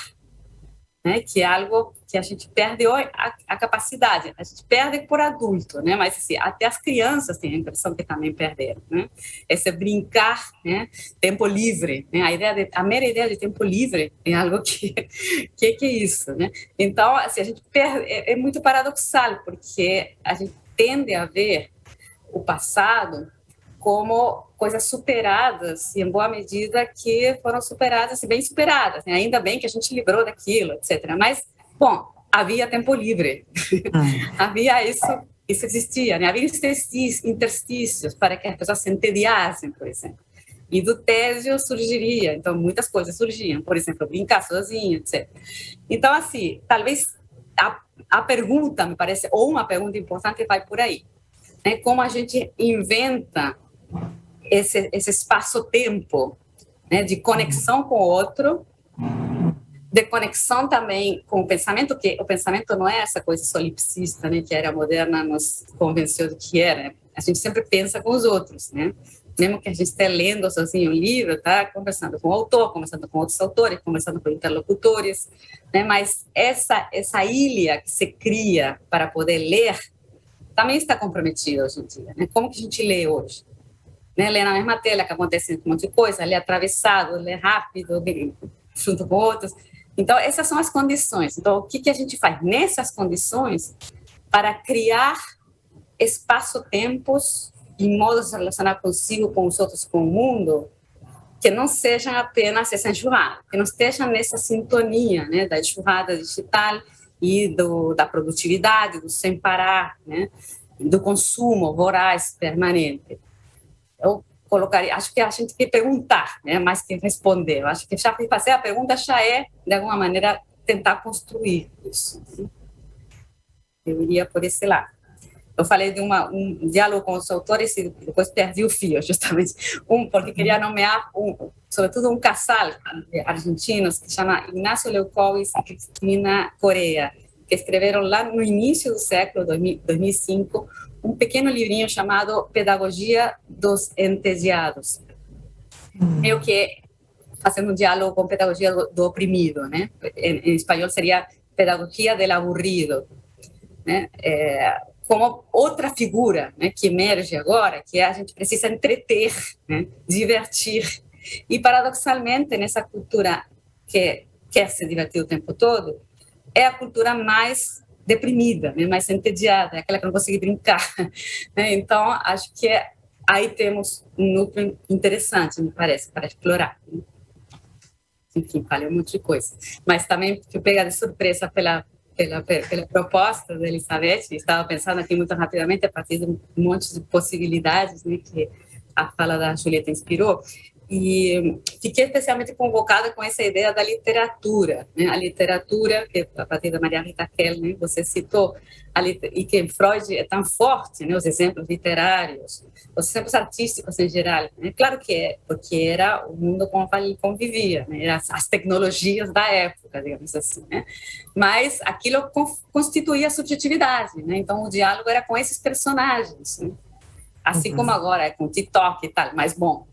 né? Que é algo que a gente perde a capacidade, a gente perde por adulto, né? Mas assim, até as crianças têm a impressão que também perderam, né? Esse brincar, né? Tempo livre, né? A mera ideia de tempo livre é algo que é isso, né? Então, assim, a gente perde, é muito paradoxal, porque a gente tende a ver o passado como coisas superadas, e em boa medida que foram superadas, e bem superadas, né? Ainda bem que a gente livrou daquilo, etc. Mas, bom, havia tempo livre, havia isso existia, né? Havia interstícios para que as pessoas se entediassem, por exemplo. E do tédio surgiria, então muitas coisas surgiam, por exemplo, brincar sozinho, etc. Então, assim, talvez a pergunta, me parece, ou uma pergunta importante vai por aí, né? Como a gente inventa esse espaço-tempo, né, de conexão com o outro, de conexão também com o pensamento, que o pensamento não é essa coisa solipsista, né, que a era moderna nos convenceu de que era, né? A gente sempre pensa com os outros, né? Mesmo que a gente esteja lendo sozinho um livro, está conversando com o autor, conversando com outros autores, conversando com interlocutores, né? Mas essa ilha que se cria para poder ler também está comprometida hoje em dia, né? Como que a gente lê hoje? Né? Ler na mesma tela, que acontece um monte de coisa, ler atravessado, ler rápido, junto com outros. Então, essas são as condições. Então, o que a gente faz nessas condições para criar espaço-tempos e modos de se relacionar consigo, com os outros, com o mundo, que não sejam apenas essa enxurrada, que não estejam nessa sintonia, né, da enxurrada digital e da produtividade, do sem parar, né, do consumo voraz permanente. Eu colocaria, acho que a gente tem que perguntar, né, mais que responder. Eu acho que já fazer a pergunta já é, de alguma maneira, tentar construir isso. Eu iria por esse lado. Eu falei de um diálogo com os autores e depois perdi o fio, justamente. Porque queria nomear, sobretudo, um casal argentinos que se chama Ignacio Leucóis e Cristina Corea, que escreveram lá no início do século 2005 um pequeno livrinho chamado Pedagogia dos Entediados. Meio que fazendo um diálogo com Pedagogia do Oprimido, né? Em espanhol seria Pedagogia del Aburrido, né? Como outra figura, né, que emerge agora, que a gente precisa entreter, né, divertir. E, paradoxalmente, nessa cultura que quer se divertir o tempo todo, é a cultura mais deprimida, né, mais entediada, é aquela que não consegue brincar. Né? Então, acho que aí temos um núcleo interessante, me parece, para explorar. Enfim, falei um monte de coisa. Mas também fui pegada de surpresa pela proposta da Elizabeth. Estava pensando aqui muito rapidamente, a partir de um monte de possibilidades, né, que a fala da Julieta inspirou. E fiquei especialmente convocada com essa ideia da literatura, né? A literatura, que a partir da Maria Rita Kell, né, você citou, e que em Freud é tão forte, né, os exemplos literários, os exemplos artísticos em geral, né? Claro que é, porque era o mundo com o qual ele convivia, né? As tecnologias da época, digamos assim, né? Mas aquilo constituía a subjetividade, né? Então o diálogo era com esses personagens, né? Assim como agora é com o TikTok e tal, mas bom,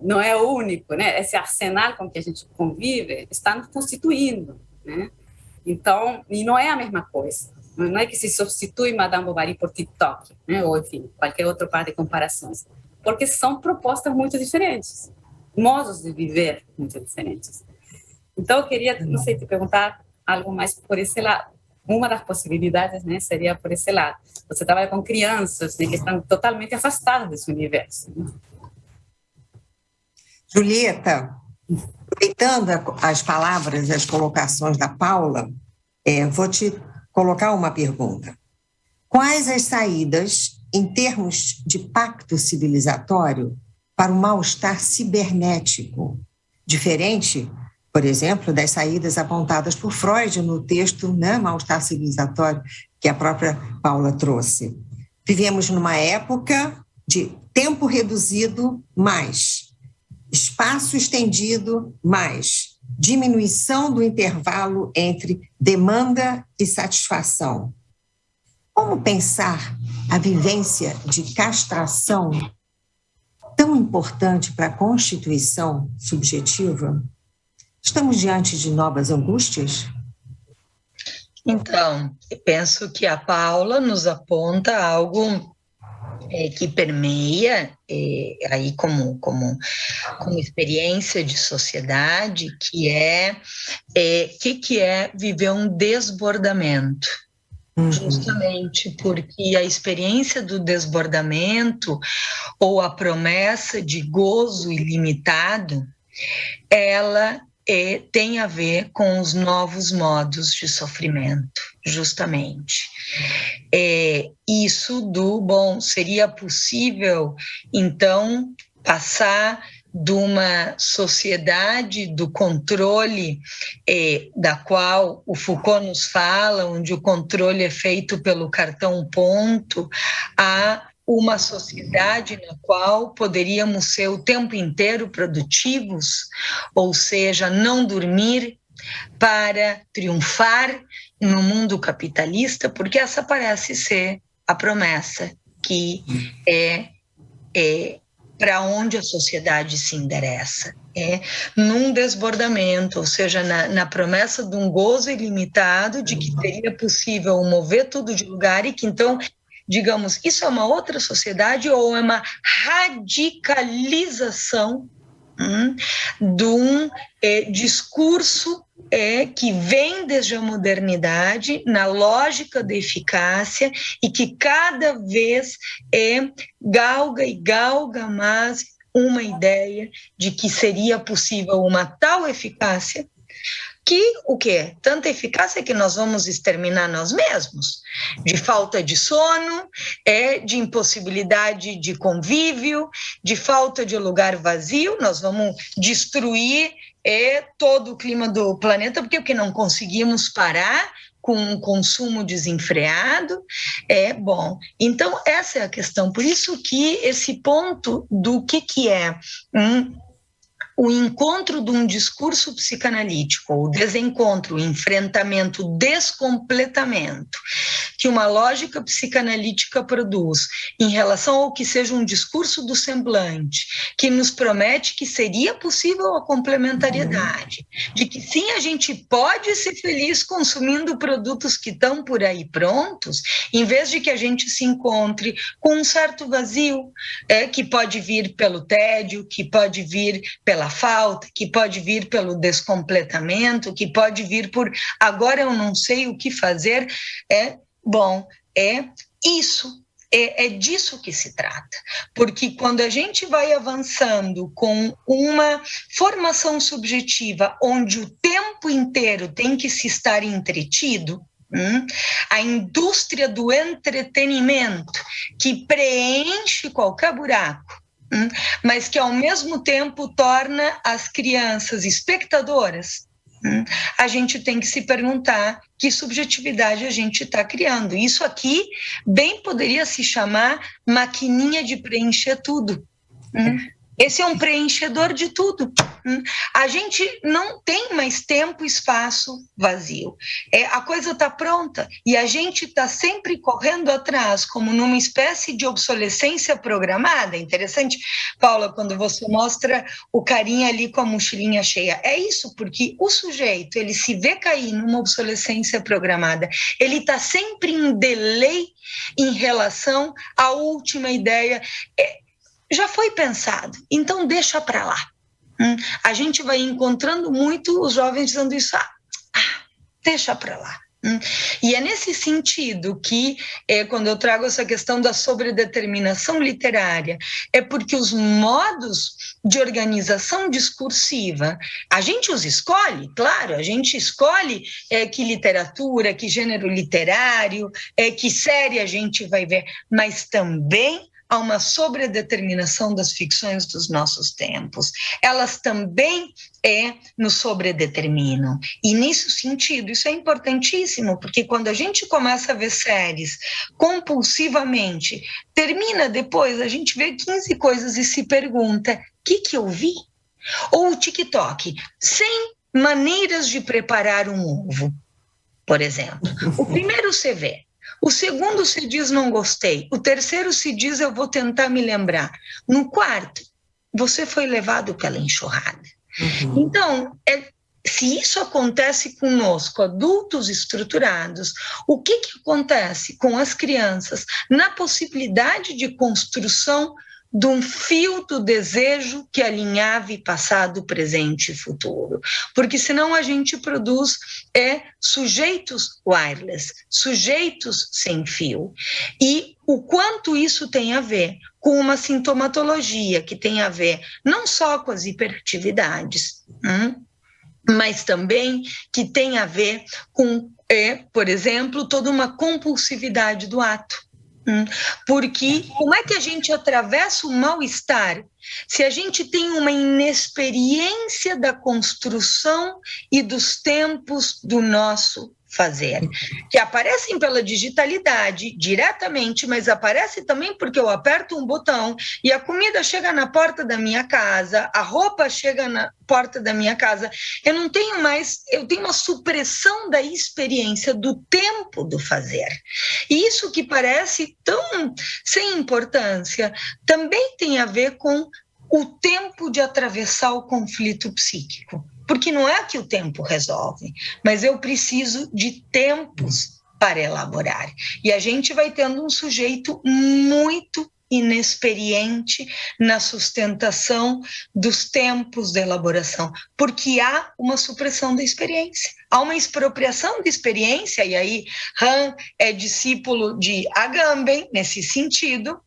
não é o único, né? Esse arsenal com que a gente convive está nos constituindo, né? Então, e não é a mesma coisa. Não é que se substitui Madame Bovary por TikTok, né? Ou, enfim, qualquer outro par de comparações. Porque são propostas muito diferentes, modos de viver muito diferentes. Então, eu queria, não sei, te perguntar algo mais por esse lado. Uma das possibilidades, né, seria por esse lado. Você trabalha com crianças, né, que estão totalmente afastadas desse universo. Né? Julieta, aproveitando as palavras, as colocações da Paula, vou te colocar uma pergunta. Quais as saídas, em termos de pacto civilizatório, para o mal-estar cibernético? Diferente, por exemplo, das saídas apontadas por Freud no texto, né, Mal-estar civilizatório, que a própria Paula trouxe. Vivemos numa época de tempo reduzido mais, espaço estendido mais, diminuição do intervalo entre demanda e satisfação. Como pensar a vivência de castração tão importante para a constituição subjetiva? Estamos diante de novas angústias? Então, eu penso que a Paula nos aponta algo que permeia, aí como experiência de sociedade, que é viver um desbordamento. Justamente porque a experiência do desbordamento ou a promessa de gozo ilimitado, ela tem a ver com os novos modos de sofrimento, justamente. Seria possível, então, passar de uma sociedade do controle, da qual o Foucault nos fala, onde o controle é feito pelo cartão ponto, a uma sociedade na qual poderíamos ser o tempo inteiro produtivos, ou seja, não dormir para triunfar no mundo capitalista, porque essa parece ser a promessa que é para onde a sociedade se endereça. Num desbordamento, ou seja, na promessa de um gozo ilimitado, de que seria possível mover tudo de lugar e que então, digamos, isso é uma outra sociedade ou é uma radicalização de um discurso que vem desde a modernidade, na lógica da eficácia, e que cada vez galga mais uma ideia de que seria possível uma tal eficácia que, o quê? Tanta eficácia que nós vamos exterminar nós mesmos, de falta de sono, de impossibilidade de convívio, de falta de lugar vazio, nós vamos destruir todo o clima do planeta, porque não conseguimos parar com um consumo desenfreado. Bom, então essa é a questão, por isso que esse ponto do que é o encontro de um discurso psicanalítico, o desencontro, o enfrentamento, o descompletamento que uma lógica psicanalítica produz em relação ao que seja um discurso do semblante, que nos promete que seria possível a complementariedade, de que sim, a gente pode ser feliz consumindo produtos que estão por aí prontos, em vez de que a gente se encontre com um certo vazio, que pode vir pelo tédio, que pode vir pela falta, que pode vir pelo descompletamento, que pode vir por agora eu não sei o que fazer. Bom, isso é disso que se trata, porque quando a gente vai avançando com uma formação subjetiva onde o tempo inteiro tem que se estar entretido, a indústria do entretenimento que preenche qualquer buraco, mas que ao mesmo tempo torna as crianças espectadoras, a gente tem que se perguntar que subjetividade a gente está criando. Isso aqui bem poderia se chamar maquininha de preencher tudo. Esse é um preenchedor de tudo. A gente não tem mais tempo e espaço vazio. A coisa está pronta e a gente está sempre correndo atrás, como numa espécie de obsolescência programada. Interessante, Paula, quando você mostra o carinha ali com a mochilinha cheia. É isso, porque o sujeito, ele se vê cair numa obsolescência programada. Ele está sempre em delay em relação à última ideia. Já foi pensado, então deixa para lá. A gente vai encontrando muito os jovens dizendo isso, deixa para lá. E é nesse sentido que, quando eu trago essa questão da sobredeterminação literária, é porque os modos de organização discursiva, a gente os escolhe, claro, a gente escolhe que literatura, que gênero literário, que série a gente vai ver, mas também há uma sobredeterminação das ficções dos nossos tempos. Elas também nos sobredeterminam. E, nesse sentido, isso é importantíssimo, porque quando a gente começa a ver séries compulsivamente, termina depois, a gente vê 15 coisas e se pergunta, o que eu vi? Ou o TikTok, 100 maneiras de preparar um ovo, por exemplo. O primeiro você vê. O segundo se diz não gostei. O terceiro se diz eu vou tentar me lembrar. No quarto, você foi levado pela enxurrada. Então, se isso acontece conosco, adultos estruturados, o que acontece com as crianças na possibilidade de construção de um fio do desejo que alinhava passado, presente e futuro. Porque senão a gente produz sujeitos wireless, sujeitos sem fio. E o quanto isso tem a ver com uma sintomatologia que tem a ver não só com as hiperatividades, mas também que tem a ver com, por exemplo, toda uma compulsividade do ato. Porque como é que a gente atravessa o mal-estar se a gente tem uma inexperiência da construção e dos tempos do nosso fazer, que aparecem pela digitalidade diretamente, mas aparece também porque eu aperto um botão e a comida chega na porta da minha casa, a roupa chega na porta da minha casa, eu tenho uma supressão da experiência do tempo do fazer. E isso que parece tão sem importância, também tem a ver com o tempo de atravessar o conflito psíquico. Porque não é que o tempo resolve, mas eu preciso de tempos para elaborar. E a gente vai tendo um sujeito muito inexperiente na sustentação dos tempos de elaboração, porque há uma supressão da experiência, há uma expropriação da experiência, e aí Han é discípulo de Agamben, nesse sentido,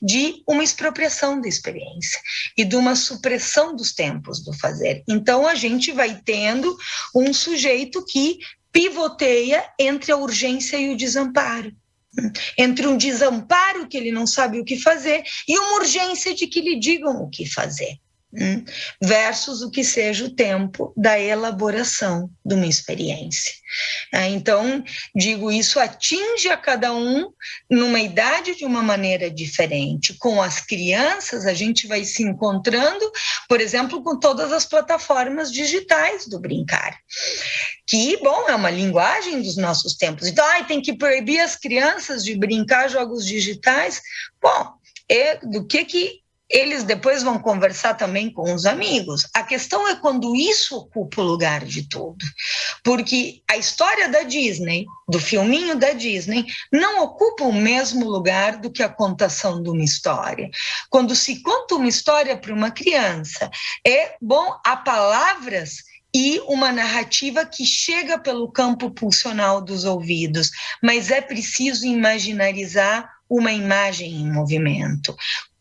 de uma expropriação da experiência e de uma supressão dos tempos do fazer. Então, a gente vai tendo um sujeito que pivoteia entre a urgência e o desamparo, entre um desamparo que ele não sabe o que fazer e uma urgência de que lhe digam o que fazer, versus o que seja o tempo da elaboração de uma experiência. Então, digo, isso atinge a cada um numa idade de uma maneira diferente. Com as crianças, a gente vai se encontrando, por exemplo, com todas as plataformas digitais do brincar, que, bom, é uma linguagem dos nossos tempos. Então, tem que proibir as crianças de brincar jogos digitais. Bom, do que eles depois vão conversar também com os amigos. A questão é quando isso ocupa o lugar de tudo. Porque a história da Disney, do filminho da Disney, não ocupa o mesmo lugar do que a contação de uma história. Quando se conta uma história para uma criança, há palavras e uma narrativa que chega pelo campo pulsional dos ouvidos, mas é preciso imaginarizar uma imagem em movimento.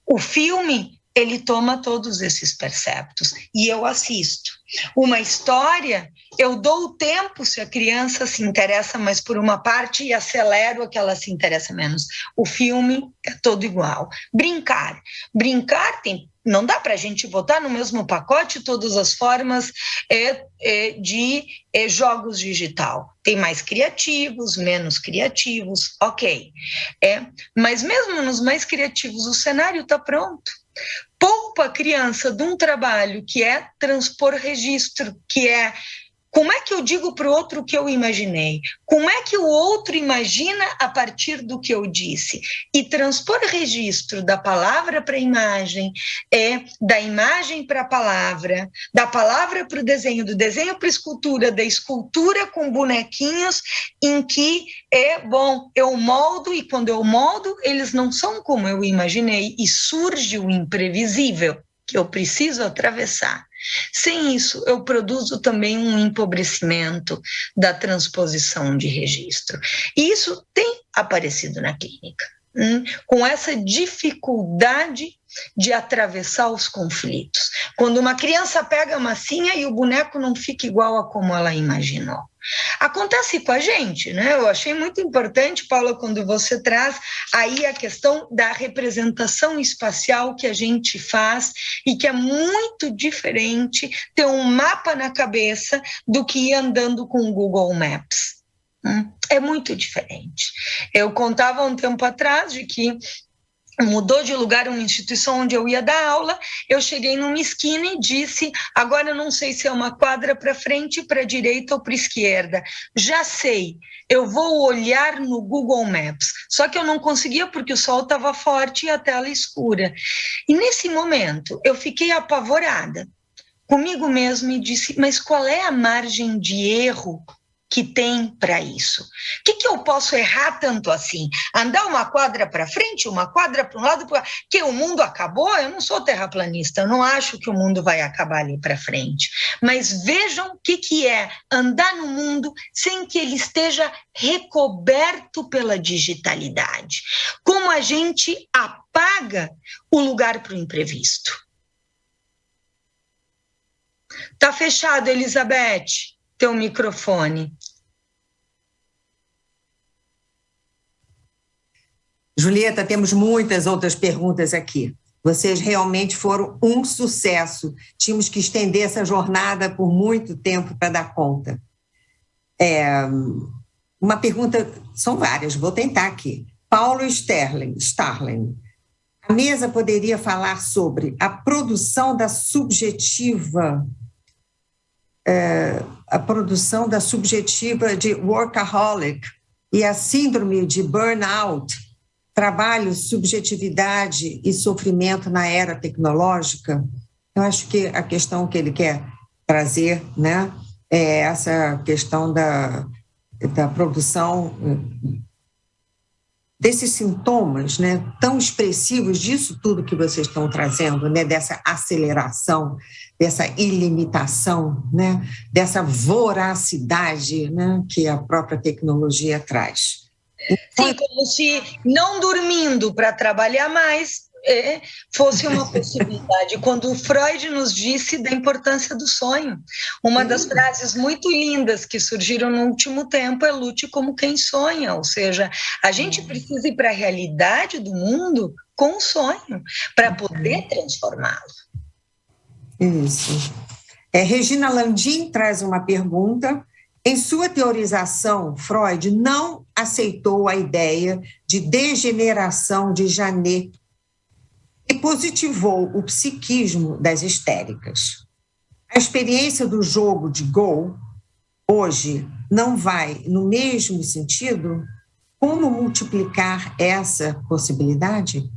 O filme, ele toma todos esses perceptos e eu assisto. Uma história, eu dou o tempo se a criança se interessa mais por uma parte e acelero a que ela se interessa menos. O filme é todo igual. Brincar não dá para a gente botar no mesmo pacote todas as formas de jogos digital. Tem mais criativos, menos criativos, ok. Mas mesmo nos mais criativos, o cenário está pronto. Poupa a criança de um trabalho que é transpor registro, que é como é que eu digo para o outro o que eu imaginei? Como é que o outro imagina a partir do que eu disse? E transpor registro da palavra para a imagem, da imagem para a palavra, da palavra para o desenho, do desenho para a escultura, da escultura com bonequinhos, em que eu moldo, e quando eu moldo, eles não são como eu imaginei, e surge o imprevisível que eu preciso atravessar. Sem isso, eu produzo também um empobrecimento da transposição de registro. E isso tem aparecido na clínica, com essa dificuldade de atravessar os conflitos. Quando uma criança pega a massinha e o boneco não fica igual a como ela imaginou. Acontece com a gente, né? Eu achei muito importante, Paula, quando você traz aí a questão da representação espacial que a gente faz e que é muito diferente ter um mapa na cabeça do que ir andando com o Google Maps. É muito diferente. Eu contava um tempo atrás de que mudou de lugar uma instituição onde eu ia dar aula, eu cheguei numa esquina e disse, agora eu não sei se é uma quadra para frente, para a direita ou para a esquerda, já sei, eu vou olhar no Google Maps, só que eu não conseguia porque o sol estava forte e a tela escura, e nesse momento eu fiquei apavorada comigo mesma e disse, mas qual é a margem de erro que tem para isso? O que eu posso errar tanto assim? Andar uma quadra para frente, uma quadra para um lado, que o mundo acabou? Eu não sou terraplanista, eu não acho que o mundo vai acabar ali para frente. Mas vejam o que é andar no mundo sem que ele esteja recoberto pela digitalidade. Como a gente apaga o lugar para o imprevisto. Tá fechado, Elizabeth, teu microfone. Julieta, temos muitas outras perguntas aqui. Vocês realmente foram um sucesso. Tínhamos que estender essa jornada por muito tempo para dar conta. Uma pergunta, são várias, vou tentar aqui. Paulo Starling, a mesa poderia falar sobre a produção da subjetiva de workaholic e a síndrome de burnout, trabalho, subjetividade e sofrimento na era tecnológica? Eu acho que a questão que ele quer trazer, né, é essa questão da produção desses sintomas, né, tão expressivos disso tudo que vocês estão trazendo, né, dessa aceleração, dessa ilimitação, né, dessa voracidade, né, que a própria tecnologia traz. Sim, como se não dormindo para trabalhar mais fosse uma possibilidade. Quando Freud nos disse da importância do sonho, uma das frases muito lindas que surgiram no último tempo é lute como quem sonha, ou seja, a gente precisa ir para a realidade do mundo com sonho, para poder transformá-lo. Isso. Regina Landim traz uma pergunta. Em sua teorização, Freud não aceitou a ideia de degeneração de Janet e positivou o psiquismo das histéricas. A experiência do jogo de Go, hoje, não vai no mesmo sentido? Como multiplicar essa possibilidade?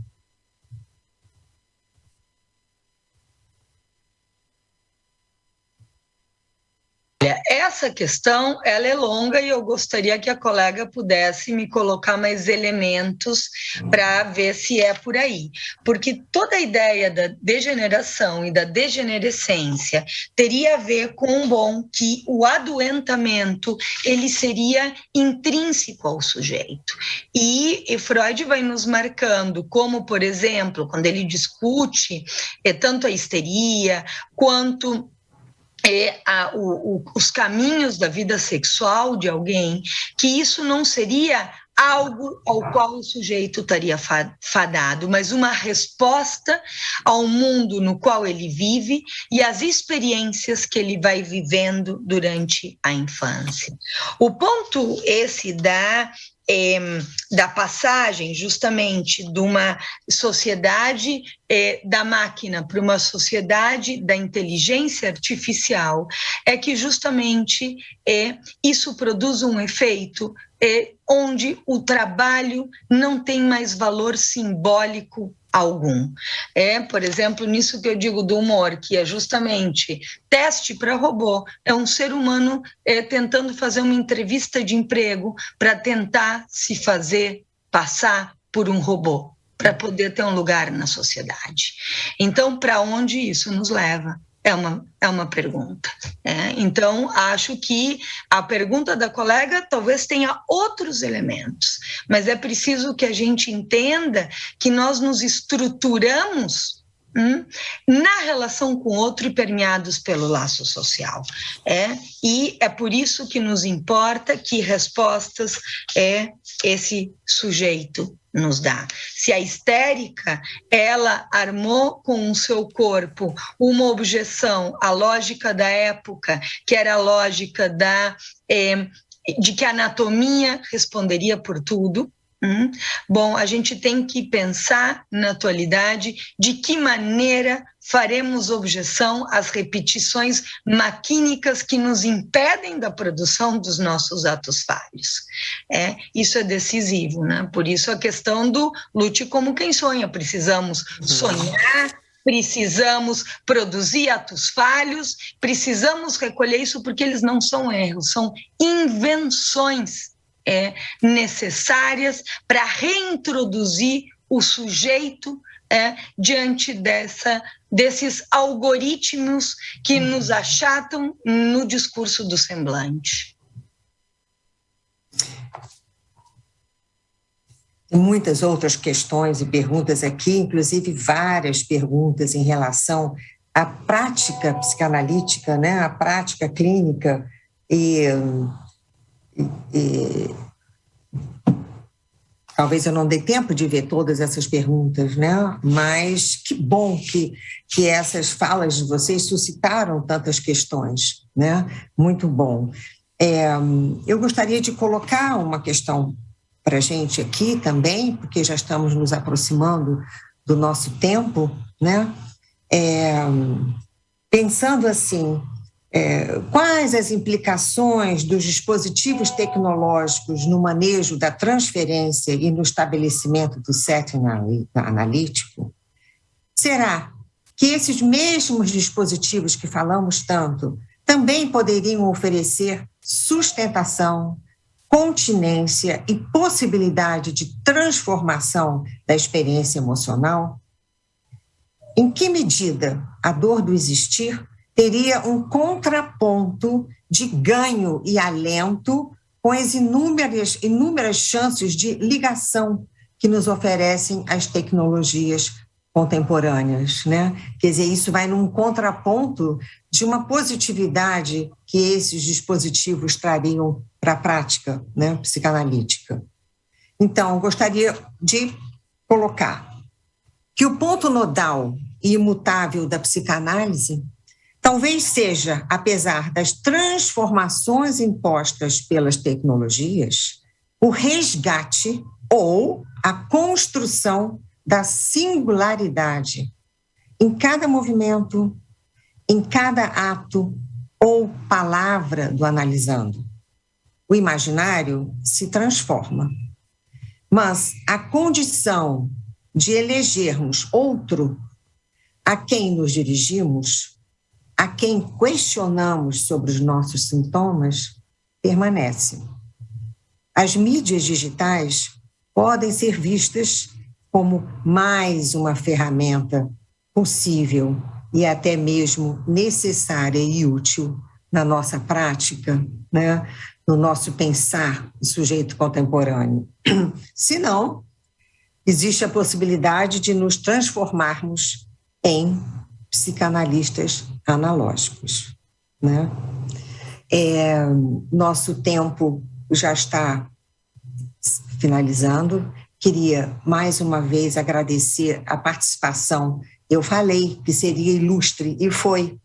essa questão, ela é longa e eu gostaria que a colega pudesse me colocar mais elementos para ver se é por aí. Porque toda a ideia da degeneração e da degenerescência teria a ver com, que o adoentamento, ele seria intrínseco ao sujeito. E Freud vai nos marcando como, por exemplo, quando ele discute tanto a histeria quanto os caminhos da vida sexual de alguém, que isso não seria algo ao qual o sujeito estaria fadado, mas uma resposta ao mundo no qual ele vive e às experiências que ele vai vivendo durante a infância. O ponto esse da passagem justamente de uma sociedade da máquina para uma sociedade da inteligência artificial é que justamente isso produz um efeito onde o trabalho não tem mais valor simbólico algum. Por exemplo, nisso que eu digo do humor, que é justamente teste para robô, é um ser humano tentando fazer uma entrevista de emprego para tentar se fazer passar por um robô, para poder ter um lugar na sociedade. Então, para onde isso nos leva? É uma pergunta. Então, acho que a pergunta da colega talvez tenha outros elementos, mas é preciso que a gente entenda que nós nos estruturamos na relação com o outro e permeados pelo laço social. E é por isso que nos importa que respostas esse sujeito nos dá. Se a histérica, ela armou com o seu corpo uma objeção à lógica da época, que era a lógica de que a anatomia responderia por tudo. Bom, a gente tem que pensar na atualidade de que maneira faremos objeção às repetições maquínicas que nos impedem da produção dos nossos atos falhos. Isso é decisivo, né? Por isso a questão do lute como quem sonha. Precisamos sonhar, precisamos produzir atos falhos, precisamos recolher isso porque eles não são erros, são invenções necessárias para reintroduzir o sujeito diante desses algoritmos que nos achatam no discurso do semblante. Tem muitas outras questões e perguntas aqui, inclusive várias perguntas em relação à prática psicanalítica, né, à prática clínica e talvez eu não dê tempo de ver todas essas perguntas, né? Mas que bom que essas falas de vocês suscitaram tantas questões, né? Muito bom. Eu gostaria de colocar uma questão para a gente aqui também, porque já estamos nos aproximando do nosso tempo, né? Pensando assim, quais as implicações dos dispositivos tecnológicos no manejo da transferência e no estabelecimento do setting analítico? Será que esses mesmos dispositivos que falamos tanto também poderiam oferecer sustentação, continência e possibilidade de transformação da experiência emocional? Em que medida a dor do existir teria um contraponto de ganho e alento com as inúmeras chances de ligação que nos oferecem as tecnologias contemporâneas, né? Quer dizer, isso vai num contraponto de uma positividade que esses dispositivos trariam para a prática, né, psicanalítica. Então, gostaria de colocar que o ponto nodal e imutável da psicanálise talvez seja, apesar das transformações impostas pelas tecnologias, o resgate ou a construção da singularidade em cada movimento, em cada ato ou palavra do analisando. O imaginário se transforma, mas a condição de elegermos outro a quem nos dirigimos a quem questionamos sobre os nossos sintomas permanece. As mídias digitais podem ser vistas como mais uma ferramenta possível e até mesmo necessária e útil na nossa prática, né? No nosso pensar do sujeito contemporâneo. Se não, existe a possibilidade de nos transformarmos em psicanalistas analógicos, né? Nosso tempo já está finalizando. Queria, mais uma vez, agradecer a participação. Eu falei que seria ilustre, e foi,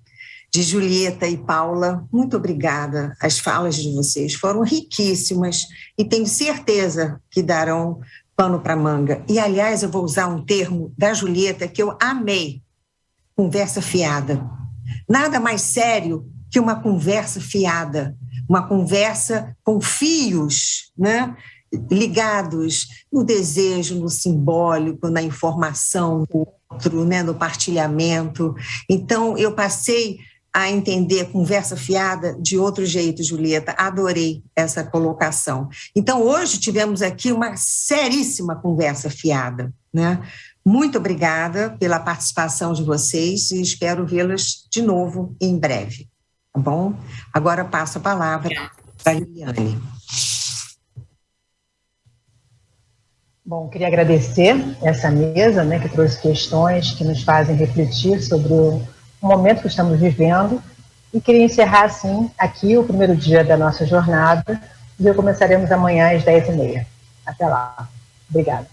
de Julieta e Paula. Muito obrigada. As falas de vocês foram riquíssimas e tenho certeza que darão pano para manga. E, aliás, eu vou usar um termo da Julieta que eu amei: conversa fiada. Nada mais sério que uma conversa fiada, uma conversa com fios, né, ligados no desejo, no simbólico, na informação do outro, né, no partilhamento. Então, eu passei a entender conversa fiada de outro jeito, Julieta. Adorei essa colocação. Então, hoje tivemos aqui uma seríssima conversa fiada, né? Muito obrigada pela participação de vocês e espero vê-las de novo em breve, tá bom? Agora passo a palavra para a Liliane. Bom, queria agradecer essa mesa, né, que trouxe questões que nos fazem refletir sobre o momento que estamos vivendo, e queria encerrar, assim, aqui o primeiro dia da nossa jornada, e começaremos amanhã às 10h30. Até lá. Obrigada.